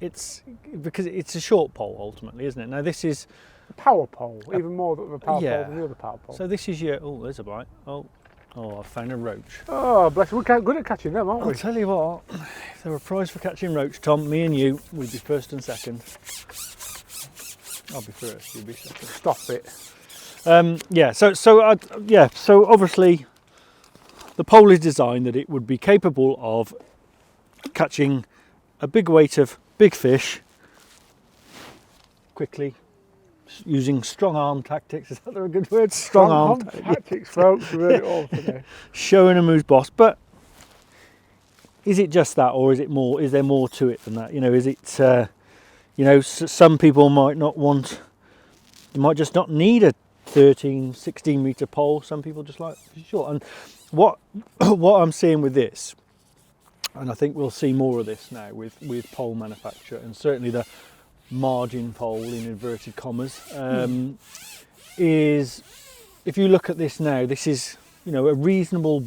S1: It's because it's a short pole ultimately, isn't it? Now this is
S2: a power pole, even more of a power pole than the other power pole.
S1: So this is your, there's a bite. Oh, I found a roach.
S2: Oh, bless you, we're good at catching them, aren't we?
S1: I'll tell you what, if there were a prize for catching roach, Tom, me and you, we'd be first and second. I'll be first, you'll be second.
S2: Stop it.
S1: Yeah. So obviously, the pole is designed that it would be capable of catching a big weight of big fish quickly, using strong arm tactics. Is that a good word? Strong arm
S2: tactics, folks. We heard it all today.
S1: Showing them who's boss. But is it just that, or is it more? Is there more to it than that? You know, is it? Some people might not want. They might just not need a 13, 16 metre pole. Some people just like short. And what I'm seeing with this, and I think we'll see more of this now with pole manufacture, and certainly the margin pole in inverted commas, is if you look at this now, this is a reasonable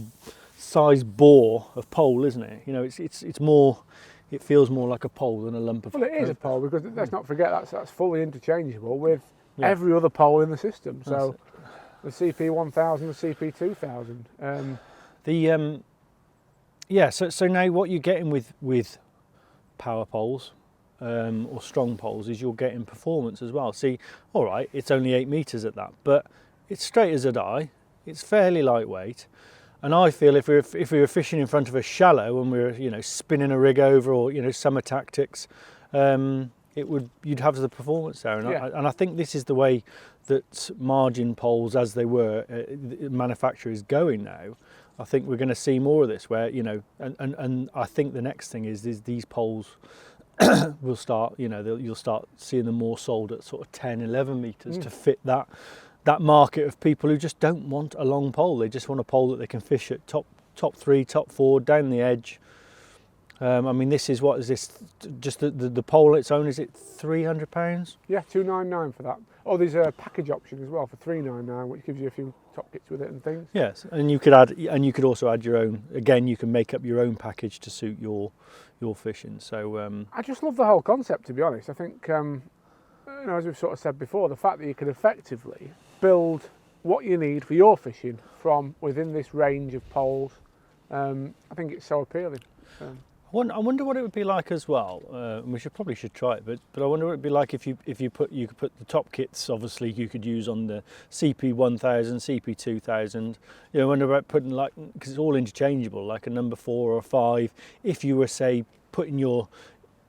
S1: size bore of pole, isn't it? It's more. It feels more like a pole than a lump of.
S2: Well, it is a pole because let's not forget that's fully interchangeable with every other pole in the system. So the CP1000, the CP2000.
S1: So now what you're getting with power poles or strong poles is you're getting performance as well. See, all right, it's only 8 metres at that, but it's straight as a die. It's fairly lightweight. And I feel if we were fishing in front of a shallow and we were spinning a rig over, or summer tactics, you'd have the performance there. And I think this is the way that margin poles, as they were, manufacture is going now. I think we're going to see more of this, where and I think the next thing is these poles will start. You'll start seeing them more sold at sort of 10, 11 metres to fit that market of people who just don't want a long pole. They just want a pole that they can fish at top 3, top 4, down the edge. I mean, this is what is this? Just the pole on its own, is it £300?
S2: Yeah, £299 for that. Oh, there's a package option as well for $399, which gives you a few top kits with it and things.
S1: Yes, and you could also add your own. Again, you can make up your own package to suit your fishing. So
S2: I just love the whole concept, to be honest. I think as we've sort of said before, the fact that you can effectively build what you need for your fishing from within this range of poles, I think it's so appealing.
S1: I wonder what it would be like as well. We probably should try it, but I wonder what it'd be like if you could put the top kits. Obviously, you could use on the CP1000, CP2000. I wonder about putting, like, because it's all interchangeable, like a number 4 or 5. If you were, say, putting your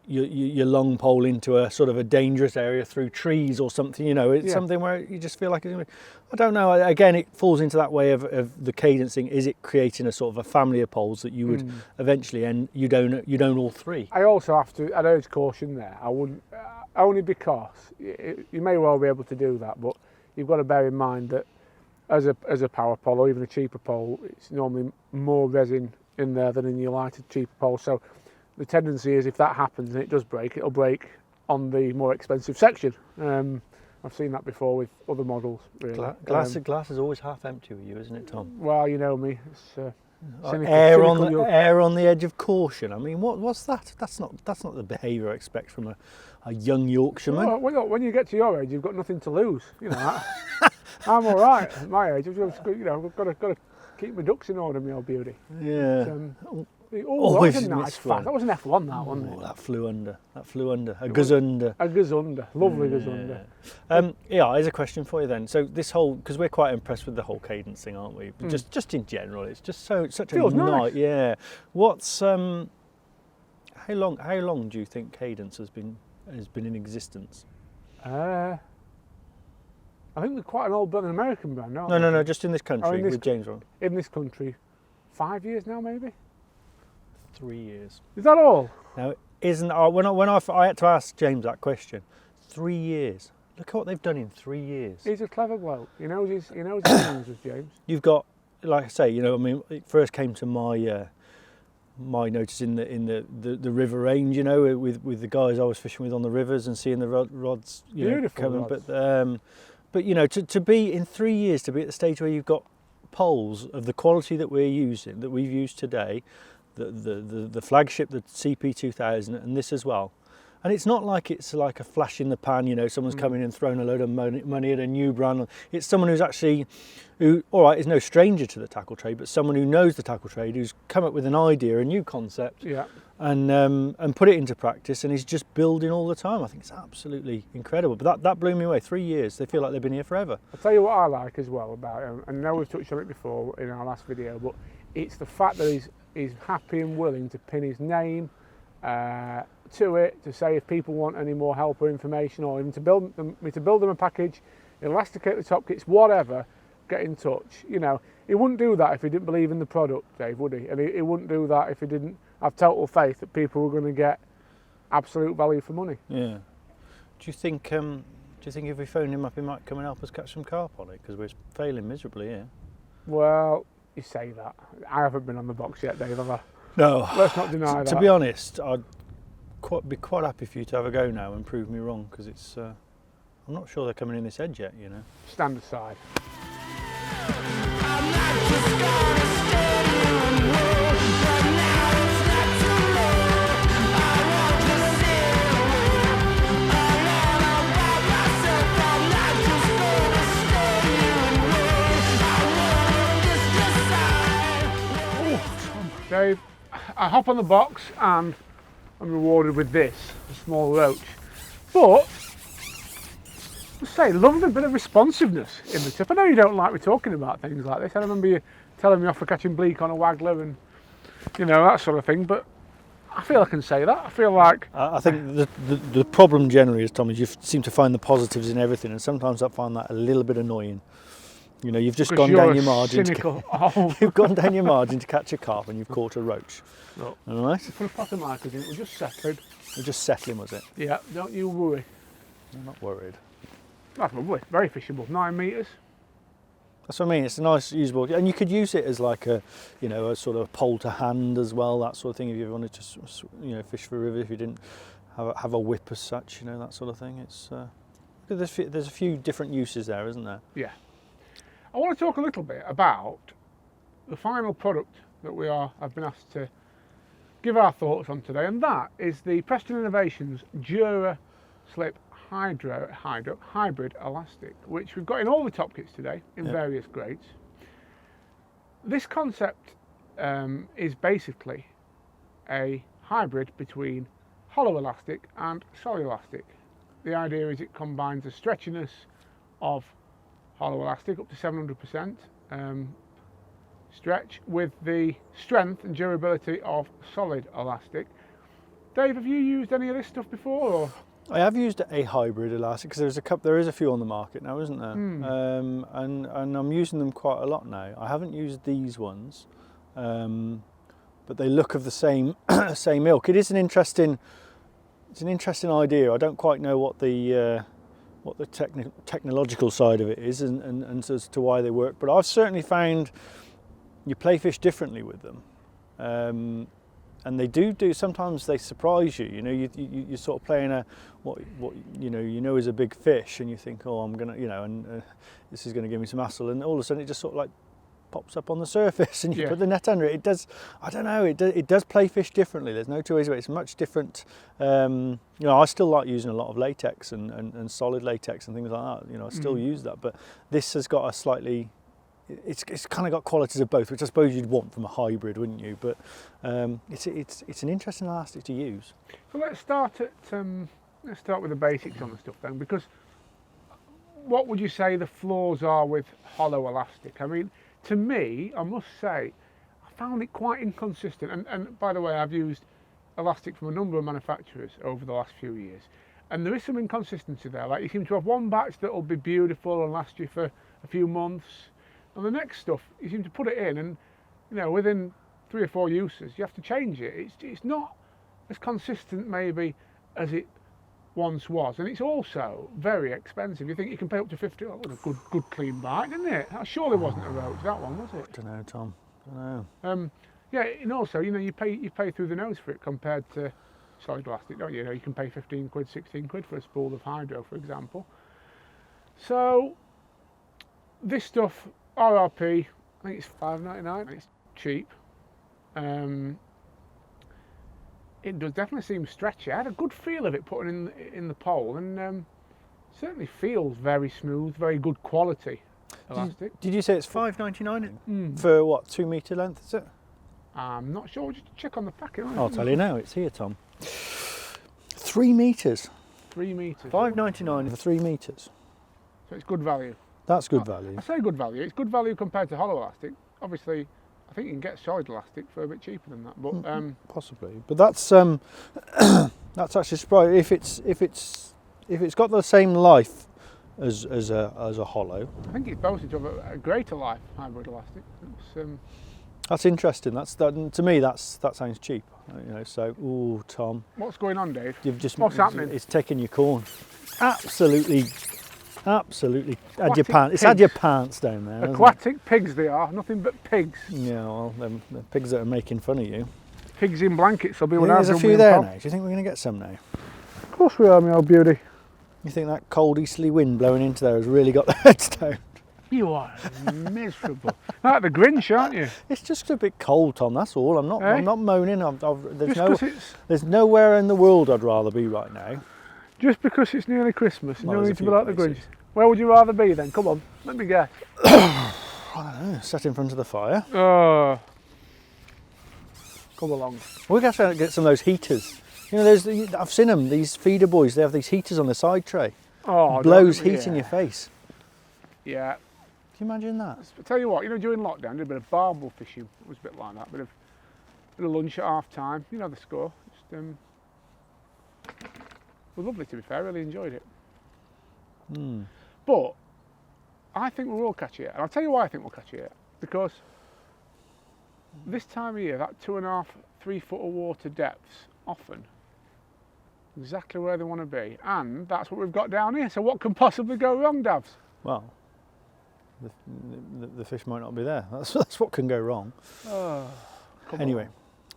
S1: long pole into a sort of a dangerous area through trees or something, it's something where you just feel like it's, I don't know. Again, it falls into that way of the cadencing. Is it creating a sort of a family of poles that you would eventually, and you'd own all 3?
S2: I also have to, I'd urge caution there. I wouldn't, only because you may well be able to do that, but you've got to bear in mind that as a power pole or even a cheaper pole, it's normally more resin in there than in your lighter, cheaper pole. So the tendency is, if that happens and it does break, it'll break on the more expensive section. I've seen that before with other models. Really.
S1: Glass is always half empty with you, isn't it, Tom?
S2: Well, you know me. It's
S1: err on the edge of caution. I mean, what's that? That's not the behaviour I expect from a young Yorkshireman.
S2: Well, when you get to your age, you've got nothing to lose. I'm all right at my age. I've got to keep my ducks in order, my old beauty.
S1: Yeah.
S2: That was a nice fast. That was an F1, that, wasn't it?
S1: That flew under. A gazunder.
S2: A gazunder. Lovely gazunder.
S1: Here's a question for you then. So this whole, because we're quite impressed with the whole cadence thing, aren't we? Just in general, it's just such
S2: Feels
S1: a
S2: nice.
S1: Yeah. What's how long do you think cadence has been in existence?
S2: I think we're quite an old brand, an American brand, aren't we?
S1: No, just in this country with James Ron.
S2: In this country, 5 years now, maybe.
S1: 3 years.
S2: Is that all?
S1: Now, when I had to ask James that question, 3 years. Look at what they've done in 3 years.
S2: He's a clever bloke. He knows his things, with James.
S1: You've got, like I say, it first came to my notice in the river range, with the guys I was fishing with on the rivers and seeing the rods,
S2: Beautiful
S1: coming. But to be in 3 years, to be at the stage where you've got poles of the quality that we've used today, the Flagship, the CP2000, and this as well, And it's not like it's like a flash in the pan, you know, someone's coming and throwing a load of money at a new brand. It's someone who's actually, who, all right, is no stranger to the tackle trade, but someone who knows the tackle trade, who's come up with an idea, a new concept, and put it into practice, and is just building all the time. I think it's absolutely incredible. But that blew me away. 3 years, they feel like they've been here forever.
S2: I'll tell you what I like as well about him, and I know we've touched on it before in our last video, but it's the fact that he's happy and willing to pin his name to it, to say if people want any more help or information, or even to build them a package, elasticate the top kits, whatever, get in touch. You know, he wouldn't do that if he didn't believe in the product, Dave, would he? And he wouldn't do that if he didn't have total faith that people were going to get absolute value for money.
S1: Yeah. Do you think if we phoned him up, he might come and help us catch some carp on it? Because we're failing miserably here.
S2: Well, you say that. I haven't been on the box yet, Dave, have I?
S1: No.
S2: Let's not deny that.
S1: To be honest, I'd be quite happy for you to have a go now and prove me wrong, because it's. I'm not sure they're coming in this edge yet, you know.
S2: Stand aside. Dave, I hop on the box and I'm rewarded with this, a small roach. But, let's say, lovely bit of responsiveness in the tip. I know you don't like me talking about things like this. I remember you telling me off for catching bleak on a waggler and, you know, that sort of thing. But I feel I can say that. I feel like...
S1: I think the problem generally is, Tom, is you seem to find the positives in everything, and sometimes I find that a little bit annoying. You know, you've just gone down your margin. You've gone down your margin to catch a carp, and you've caught a roach.
S2: Look,
S1: all right.
S2: Put a pocket markers in. We're just settling.
S1: We're just settling, was it?
S2: Yeah. Don't you worry.
S1: I'm not worried.
S2: That's lovely. Very fishable. 9 metres.
S1: That's what I mean. It's a nice, usable, and you could use it as like a, you know, a sort of pole to hand as well. That sort of thing. If you wanted to, you know, fish for a river, if you didn't have a whip as such, you know, that sort of thing. It's there's a few different uses there, isn't there?
S2: Yeah. I want to talk a little bit about the final product that I've been asked to give our thoughts on today, and that is the Preston Innovations Dura Slip hybrid elastic, which we've got in all the top kits today in various grades. This concept is basically a hybrid between hollow elastic and solid elastic. The idea is it combines the stretchiness of hollow elastic up to 700% stretch with the strength and durability of solid elastic. Dave, have you used any of this stuff before? Or?
S1: I have used a hybrid elastic because there is a few on the market now, isn't there? And I'm using them quite a lot now. I haven't used these ones, but they look of the same same ilk. It is an interesting idea. I don't quite know what the technological side of it is and as to why they work, but I've certainly found you play fish differently with them, and they do sometimes they surprise you. You know, you're sort of playing what you know is a big fish, and you think, oh, I'm gonna, you know, and this is going to give me some hassle, and all of a sudden it just sort of like pops up on the surface, and you put the net under it. It does, I don't know, it does play fish differently. There's no two ways about it. It's much different. You know, I still like using a lot of latex and solid latex and things like that. You know, I still use that, but this has got a slightly, it's kind of got qualities of both, which I suppose you'd want from a hybrid, wouldn't you? But it's an interesting elastic to use.
S2: So let's start with the basics on the stuff then, because what would you say the flaws are with hollow elastic? I mean, to me, I must say, I found it quite inconsistent. And by the way, I've used elastic from a number of manufacturers over the last few years, and there is some inconsistency there. Like, you seem to have one batch that will be beautiful and last you for a few months, and the next stuff you seem to put it in, and you know, within 3 or 4 uses you have to change it. It's not as consistent maybe as it once was, and it's also very expensive. You think you can pay up to 50? Oh, what a good clean bite, didn't it? That surely wasn't a roach, that one, was it?
S1: I don't know, Tom. I don't know.
S2: Yeah, and also, you know, you pay through the nose for it compared to solid elastic, don't you? You know, you can pay 15 quid, 16 quid for a spool of hydro, for example. So this stuff, RRP, I think it's $5.99. It's cheap. It does definitely seem stretchy. I had a good feel of it putting in the pole, and certainly feels very smooth, very good quality elastic.
S1: Did you say it's £5.99 for what, 2 metre length, is it?
S2: I'm not sure, just check on the packet.
S1: I'll tell you now, it's here, Tom. 3 metres.
S2: 3 metres.
S1: £5.99 for 3 metres.
S2: So it's good value.
S1: That's good value.
S2: I say good value. It's good value compared to hollow elastic. Obviously, I think you can get solid elastic for a bit cheaper than that. But
S1: possibly, but that's that's actually surprising. If it's got the same life as a hollow.
S2: I think it's boasted to have a greater life hybrid elastic.
S1: That's interesting. To me that sounds cheap. You know. So, ooh, Tom.
S2: What's going on, Dave?
S1: What's happening? It's taking your corn. Absolutely. Had your pants. It's had your pants down there.
S2: Aquatic pigs they are. Nothing but pigs.
S1: Yeah, well, the pigs that are making fun of you.
S2: Pigs in blankets. There'll be one.
S1: There's a few there now. Do you think we're going to get some now?
S2: Of course we are, my old beauty.
S1: You think that cold easterly wind blowing into there has really got the heads down?
S2: You are miserable. Like the Grinch, aren't you?
S1: It's just a bit cold, Tom. That's all. I'm not moaning. There's nowhere in the world I'd rather be right now.
S2: Just because it's nearly Christmas, you don't need to be like the Grinch. Where would you rather be then? Come on, let me guess.
S1: I don't know. Sat in front of the fire.
S2: Come along.
S1: We're going to have to get some of those heaters. You know, I've seen them. These feeder boys. They have these heaters on the side tray. Oh, blows heat in your face.
S2: Yeah.
S1: Can you imagine that?
S2: I tell you what, you know, during lockdown, I did a bit of barbel fishing. It was a bit like that. Bit of lunch at half time. You know the score. Just, it was lovely, to be fair. I really enjoyed it. But I think we will catch it. And I'll tell you why I think we'll catch it. Because this time of year, that 2.5, 3 foot of water depths, often exactly where they want to be. And that's what we've got down here. So what can possibly go wrong, Davs?
S1: Well, the fish might not be there. That's what can go wrong. Anyway,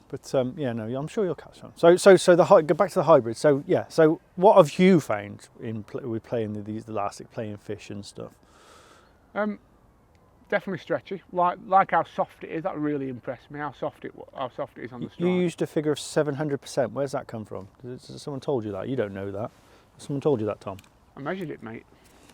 S1: but yeah, no, I'm sure you'll catch some. So go back to the hybrid. So yeah, so what have you found with playing these elastic, playing fish and stuff?
S2: Definitely stretchy. Like how soft it is. That really impressed me. How soft it is on the strike.
S1: You used a figure of 700%. Where's that come from? Someone told you that? You don't know that. Someone told you that, Tom?
S2: I measured it, mate.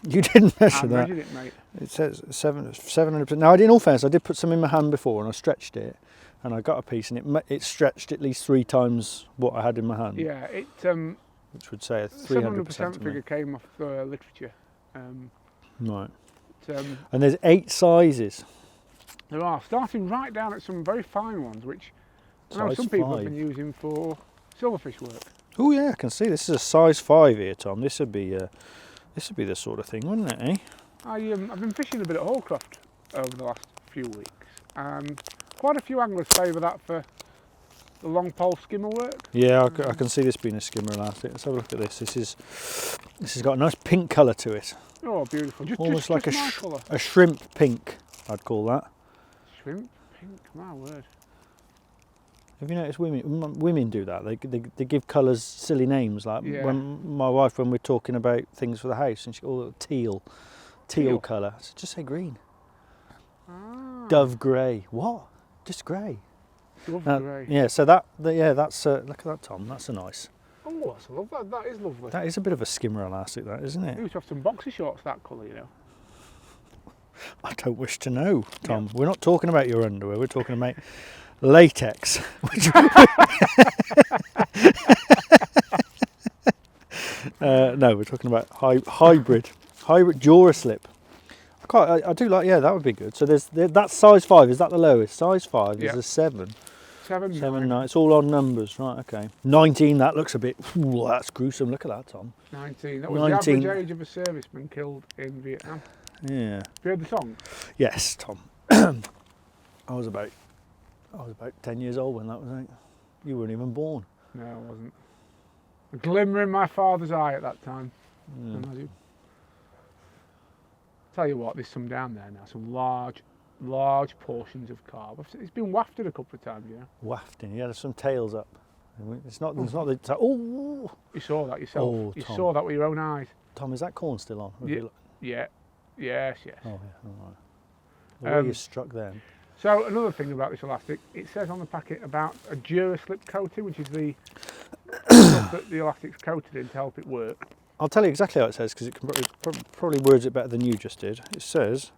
S1: You didn't measure that.
S2: I measured it, mate.
S1: It says 700%. Now, in all fairness, I did put some in my hand before and I stretched it, and I got a piece, and it stretched at least 3 times what I had in my hand.
S2: Yeah,
S1: which would say a 300%
S2: 700% figure came off the literature.
S1: Right. And there's 8 sizes.
S2: There are, starting right down at some very fine ones, which I know some people have been using for silverfish work.
S1: Oh yeah, I can see this is a size 5 here, Tom. This would be the sort of thing, wouldn't it? Eh?
S2: I've been fishing a bit at Hallcroft over the last few weeks, and quite a few anglers favour that for the long pole skimmer work.
S1: Yeah, I can see this being a skimmer elastic. Let's have a look at this. This has got a nice pink colour to it.
S2: Oh, beautiful!
S1: Almost like
S2: colour.
S1: A shrimp pink, I'd call that.
S2: Shrimp pink, my word.
S1: Have you noticed women do that? They give colours silly names, like when my wife, when we're talking about things for the house, and she teal colour. So just say green. Dove grey. What? Just grey.
S2: Dove grey.
S1: Yeah. So that's look at that, Tom. That's a nice.
S2: Oh, that's lovely. That is lovely.
S1: That is a bit of a skimmer elastic, that, isn't it?
S2: You used to have some boxer shorts that colour, you know.
S1: I don't wish to know, Tom. Yeah. We're not talking about your underwear. We're talking about latex. No, we're talking about hybrid Dura Slip. I do like. Yeah, that would be good. So that's size 5. Is that the lowest? Size 5 is a 7. 7, 9. It's all on numbers, right? Okay. 19. That looks a bit. Ooh, that's gruesome. Look at that, Tom.
S2: 19. That was 19. The average age of a serviceman killed in Vietnam.
S1: Yeah.
S2: Have you heard the song?
S1: Yes, Tom. I was about 10 years old when that was out. You weren't even born.
S2: No, I wasn't. A glimmer in my father's eye at that time. Imagine. Tell you what, there's some down there now. Some large portions of carp. It's been wafted a couple of times, you know.
S1: Wafting, yeah. There's some tails up. It's not the. Oh!
S2: You saw that yourself.
S1: Oh,
S2: you
S1: Tom.
S2: saw that with your own eyes.
S1: Tom, is that corn still on?
S2: Yeah. Yes.
S1: Oh yeah. All right. The way you struck then.
S2: So another thing about this elastic, it says on the packet about a Dura Slip coating, which is the stuff that the elastic's coated in to help it work.
S1: I'll tell you exactly how it says because it probably words it better than you just did. It says,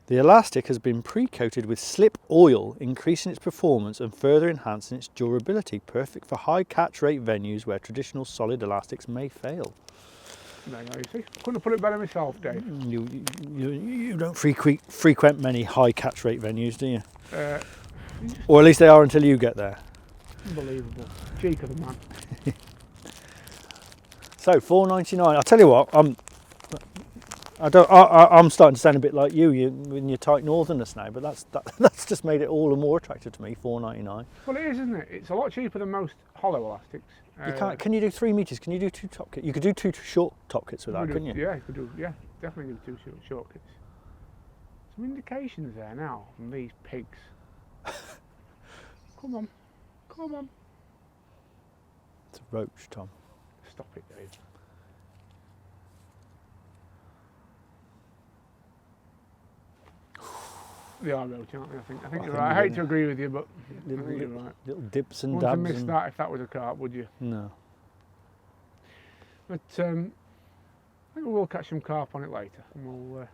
S1: the elastic has been pre-coated with slip oil, increasing its performance and further enhancing its durability, perfect for high catch rate venues where traditional solid elastics may fail.
S2: There you go, you see. Couldn't have put it better myself, Dave.
S1: You don't frequent many high catch rate venues, do you? Or at least they are until you get there.
S2: Unbelievable. Cheek of the man.
S1: So £4.99. I'll tell you what, I'm starting to sound a bit like you in your tight northerners now, but that's just made it all the more attractive to me. £4.99.
S2: Well, it is, isn't it? It's a lot cheaper than most hollow elastics.
S1: You can't. Can you do 3 meters? Can you do 2 top kits? You could do 2 short top kits with that, couldn't you?
S2: Yeah, you could do. Yeah, definitely do 2 short kits. Some indications there now from these pigs. Come on, come on.
S1: It's a roach, Tom.
S2: Stop it, Dave. They are roaching, aren't they? I think you're right. I hate to agree with you, but I think you're right.
S1: Little dips and
S2: Wouldn't
S1: dabs.
S2: have missed that if that was a carp, would you?
S1: No.
S2: But I think we will catch some carp on it later, and we'll. It'd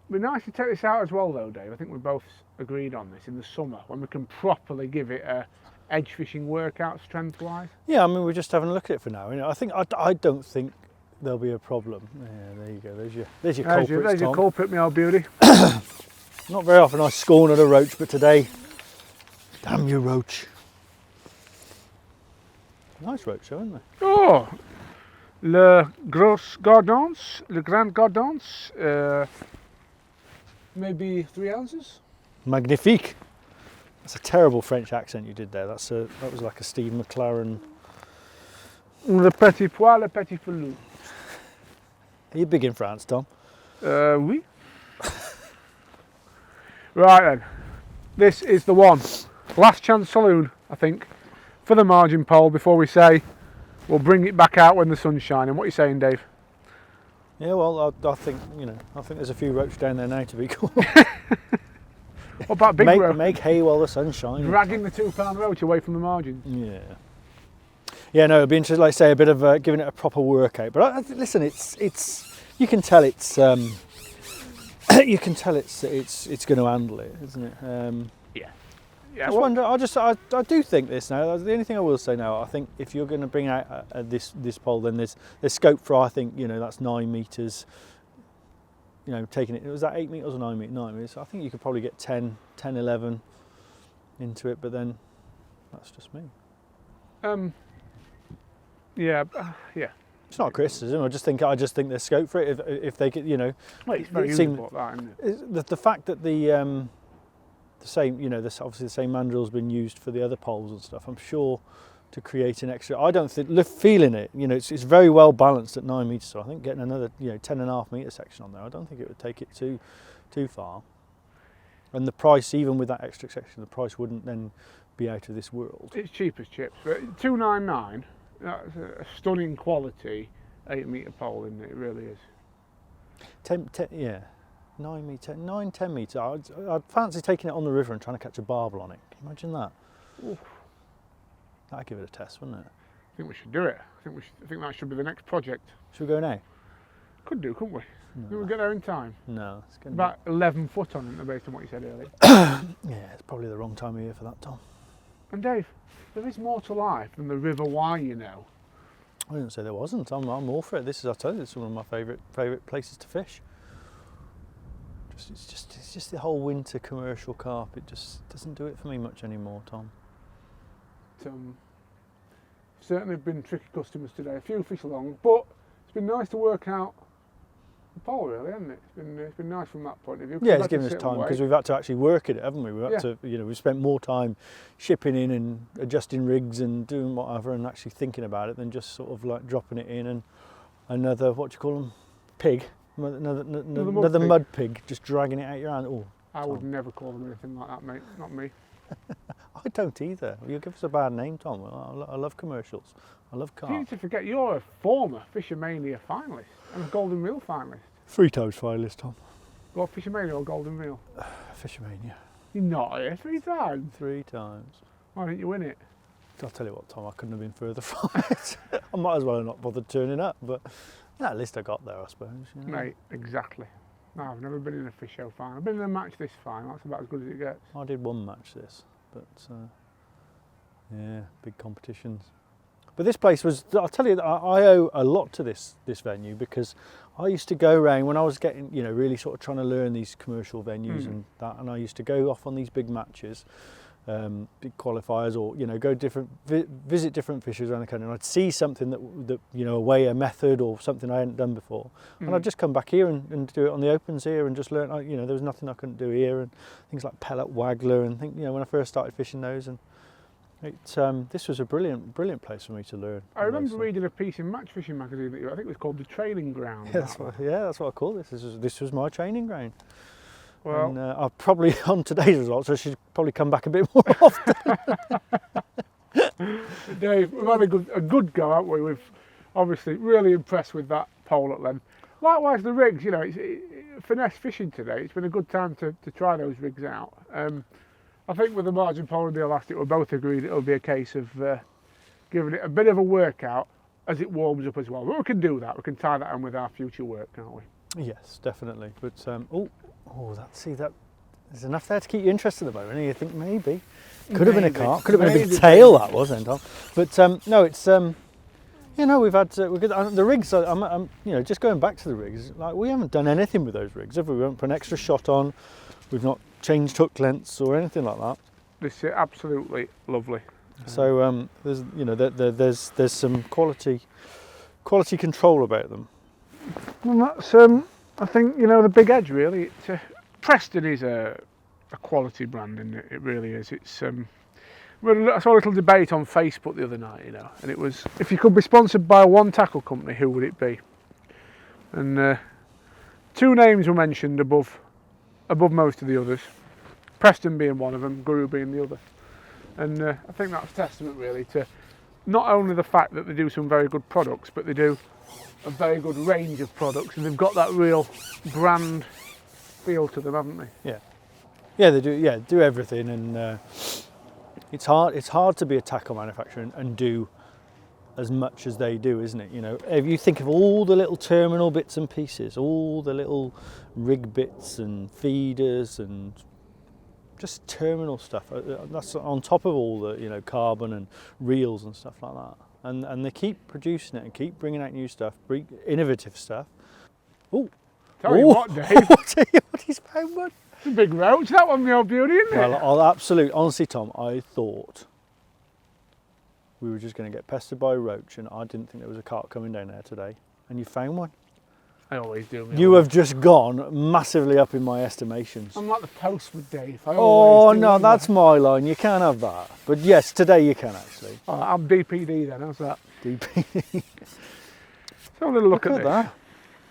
S2: be nice to take this out as well, though, Dave. I think we both agreed on this in the summer when we can properly give it a edge fishing workout strength-wise.
S1: Yeah, I mean we're just having a look at it for now. You know, I don't think there'll be a problem. Yeah, there you go. There's your culprit.
S2: There's your culprit, my old beauty.
S1: Not very often I scorn at a roach, but today, damn you, roach. Nice roach, though, isn't they?
S2: Oh, le gros gardons, le grand gardons. Maybe 3 ounces.
S1: Magnifique. That's a terrible French accent you did there. That was like a Steve McLaren.
S2: Le petit pois, le petit filou.
S1: Are you big in France, Tom?
S2: Oui. Right then, this is the one. Last chance saloon, I think, for the margin pole before we say we'll bring it back out when the sun's shining. What are you saying, Dave?
S1: Yeah, well, I think there's a few roach down there now to be caught.
S2: What about big roach?
S1: Make hay while the sun's shining.
S2: Dragging the 2 pound roach away from the margin.
S1: Yeah. Yeah, no, it'd be interesting, like I say, a bit of giving it a proper workout. But listen, it's you can tell it's going to handle it, isn't it?
S2: Yeah.
S1: I do think this now. The only thing I will say now, I think if you're going to bring out this pole, then there's scope for, I think, that's 9 meters. Taking it, was that 8 meters or 9 meters? 9 meters. I think you could probably get 10, 11 into it, but then that's just me.
S2: Yeah.
S1: It's not a criticism. I just think there's scope for it if they could,
S2: Well, it's very useful, that, isn't it?
S1: The fact that the same, obviously the same mandrel's been used for the other poles and stuff. I'm sure to create an extra. I don't think feeling it. It's very well balanced at 9 meters. So I think getting another 10.5 meter section on there, I don't think it would take it too far. And the price, even with that extra section, the price wouldn't then be out of this world.
S2: It's cheap as chips. But $2.99. That's a stunning quality 8 meter pole, isn't it? It really is.
S1: 10 meter. I'd fancy taking it on the river and trying to catch a barbel on it. Can you imagine that?
S2: Oof.
S1: That'd give it a test, wouldn't it?
S2: I think we should do it. I think that should be the next project.
S1: Should we go now?
S2: Could do, couldn't we?
S1: No.
S2: We'll get there in time.
S1: No, it's going
S2: about 11 foot on it, based on what you said earlier.
S1: Yeah, it's probably the wrong time of year for that, Tom.
S2: And Dave, there is more to life than the River Wye,
S1: I didn't say there wasn't. I'm all for it. I tell you, it's one of my favourite places to fish. It's just the whole winter commercial carp. It just doesn't do it for me much anymore, Tom.
S2: Certainly been tricky customers today. A few fish along, but it's been nice to work out the pole, really, hasn't it? It's been nice from that point of view.
S1: Yeah, it's given us time because we've had to actually work at it, haven't we? We've had to, we've spent more time shipping in and adjusting rigs and doing whatever and actually thinking about it than just sort of like dropping it in and another, what do you call them, pig, another mud pig, just dragging it out your hand. Oh,
S2: I would never call them anything like that, mate. Not me.
S1: I don't either. You'll give us a bad name, Tom. I love commercials. I love carp.
S2: You need to forget you're a former Fisher Mania finalist and a Golden Reel finalist.
S1: 3 times finalist, Tom.
S2: What, Fishermania or Golden Reel?
S1: Fishermania.
S2: You're not here 3 times.
S1: 3 times.
S2: Why didn't you win it?
S1: I'll tell you what, Tom, I couldn't have been further from it. I might as well have not bothered turning up, but at least I got there, I suppose. You know?
S2: Mate, exactly. No, I've never been in a fish show final. I've been in a match this final. That's about as good as it gets.
S1: I did 1 match this, but yeah, big competitions. But this place was, I'll tell you, I owe a lot to this venue, because I used to go around when I was getting, you know, really sort of trying to learn these commercial venues and that, and I used to go off on these big matches, big qualifiers, or, you know, go visit different fishers around the country, and I'd see something that you know, a method or something I hadn't done before, and I'd just come back here and do it on the opens here and just learn. You know, there was nothing I couldn't do here, and things like pellet waggler and you know, when I first started fishing those, and this was a brilliant place for me to learn.
S2: I remember reading a piece in Match Fishing magazine that I think it was called The Training Ground.
S1: Yeah, that's what I call this. This was my training ground.
S2: Well,
S1: and I've probably, on today's results, I should probably come back a bit more often.
S2: Dave, we've had a good go, haven't we? We've obviously really impressed with that pole at length. Likewise, the rigs, you know, it's finesse fishing today. It's been a good time to try those rigs out. I think with the margin pole and the elastic, we're both agreed it'll be a case of giving it a bit of a workout as it warms up as well. But we can do that. We can tie that in with our future work, can't we?
S1: Yes, definitely. But there's enough there to keep you interested at the moment. You think maybe could have been a carp, could have been a big tail. That wasn't it? But no, it's you know, we've had the rigs. I'm you know, just going back to the rigs. Like, we haven't done anything with those rigs, have we? We haven't put an extra shot on. We've not changed hook lengths or anything like that.
S2: This is absolutely lovely.
S1: So there's, you know, there's some quality control about them.
S2: Well, that's I think, you know, the big edge really. Preston is a quality brand, and it really is. It's I saw a little debate on Facebook the other night, you know, and it was, if you could be sponsored by one tackle company, who would it be? And 2 names were mentioned above most of the others. Preston being one of them, Guru being the other. And I think that's testament really to not only the fact that they do some very good products, but they do a very good range of products, and they've got that real brand feel to them, haven't they?
S1: Yeah, they do. Yeah, do everything, and it's hard to be a tackle manufacturer and do as much as they do, isn't it? You know, if you think of all the little terminal bits and pieces, all the little rig bits and feeders and just terminal stuff, that's on top of all the, you know, carbon and reels and stuff like that. And they keep producing it and keep bringing out new stuff, innovative stuff. Oh,
S2: tell you what, Dave.
S1: What he's found, bud?
S2: It's a big roach, that one, real beauty, isn't it?
S1: Well, honestly, Tom, I thought we were just going to get pestered by a roach, and I didn't think there was a carp coming down there today. And you found one.
S2: I always do.
S1: You have just gone massively up in my estimations.
S2: I'm like the postman, Dave.
S1: Oh no, that's my line. You can't have that. But yes, today you can actually.
S2: Oh, I'm DPD then. How's that?
S1: DPD.
S2: Let's have a little look at this.
S1: That.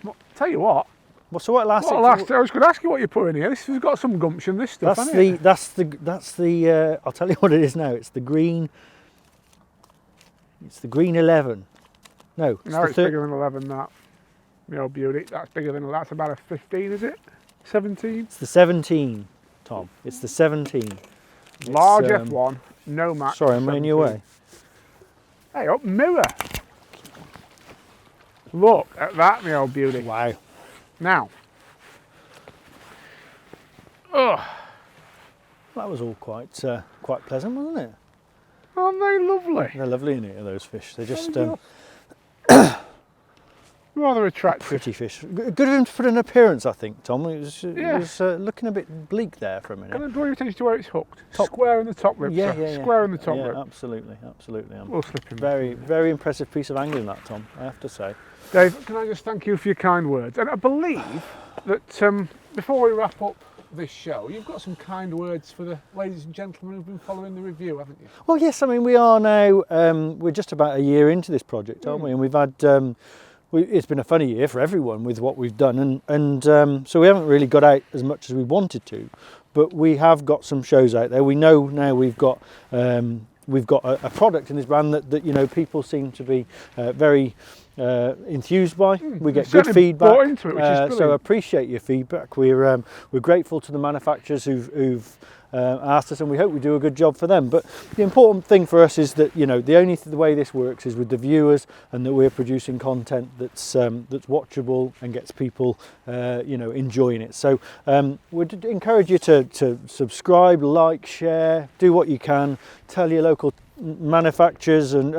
S2: Well, tell you what.
S1: Well, so what elastic?
S2: I was going to ask you what you put in here. This has got some gumption. This stuff.
S1: That's the. I'll tell you what it is now. It's the green. It's the green 11. No,
S2: it's bigger than 11. That. Oh, beauty. That's bigger than that's about a 15, is it? 17.
S1: It's the 17, Tom. It's the 17.
S2: Large F1, no match.
S1: Sorry, I'm in your way.
S2: Hey, up mirror. Look at that, my old beauty.
S1: Wow.
S2: Now. Ugh.
S1: That was all quite pleasant, wasn't it?
S2: Aren't they lovely?
S1: They're lovely in here, those fish. They're just
S2: rather attractive.
S1: Pretty fish. Good of him to put an appearance, I think, Tom. It was looking a bit bleak there for a minute.
S2: Can I draw your attention to where it's hooked? Square in the top rib, Square in the top rib.
S1: Absolutely.
S2: We'll slip him.
S1: Very, very impressive piece of angling, that, Tom, I have to say.
S2: Dave, can I just thank you for your kind words? And I believe that before we wrap up this show, you've got some kind words for the ladies and gentlemen who've been following the review, haven't you? Well,
S1: yes. I mean, we are now, we're just about a year into this project, aren't we? And we've had... it's been a funny year for everyone with what we've done, and so we haven't really got out as much as we wanted to, but we have got some shows out there. We know now we've got a product in this brand that you know, people seem to be very enthused by. We get
S2: certainly
S1: good feedback,
S2: bought into it, which is
S1: so
S2: brilliant.
S1: appreciate your feedback. We're grateful to the manufacturers who've asked us, and we hope we do a good job for them. But the important thing for us is that, you know, the way this works is with the viewers, and that we're producing content that's watchable and gets people you know, enjoying it. So we'd encourage you to subscribe, like, share, do what you can, tell your local manufacturers and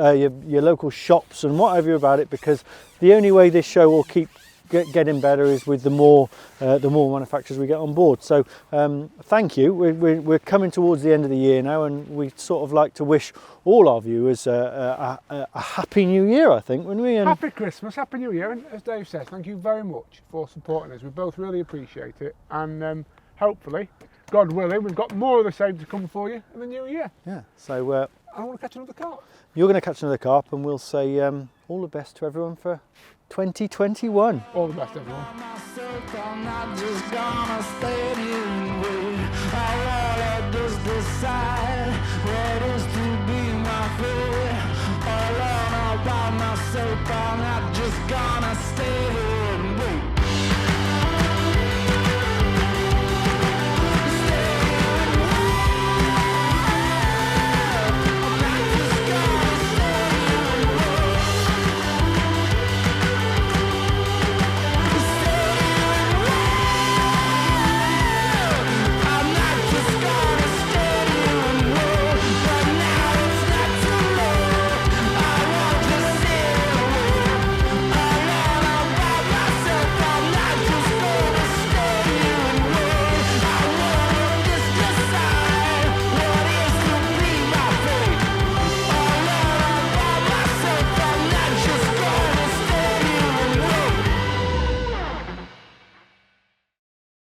S1: your local shops and whatever about it, because the only way this show will keep getting better is with the more manufacturers we get on board. So thank you. We're coming towards the end of the year now, and we sort of like to wish all our viewers a happy new year, I think, wouldn't we? And
S2: happy Christmas, happy New Year, and as Dave says, thank you very much for supporting us. We both really appreciate it, and hopefully, God willing, we've got more of the same to come for you in the new year.
S1: yeah, so
S2: I want to catch another carp.
S1: you're going to catch another carp, and we'll say all the best to everyone for 2021.
S2: All the best, everyone.
S3: I'm not just gonna stay here and wait. I wanna just decide.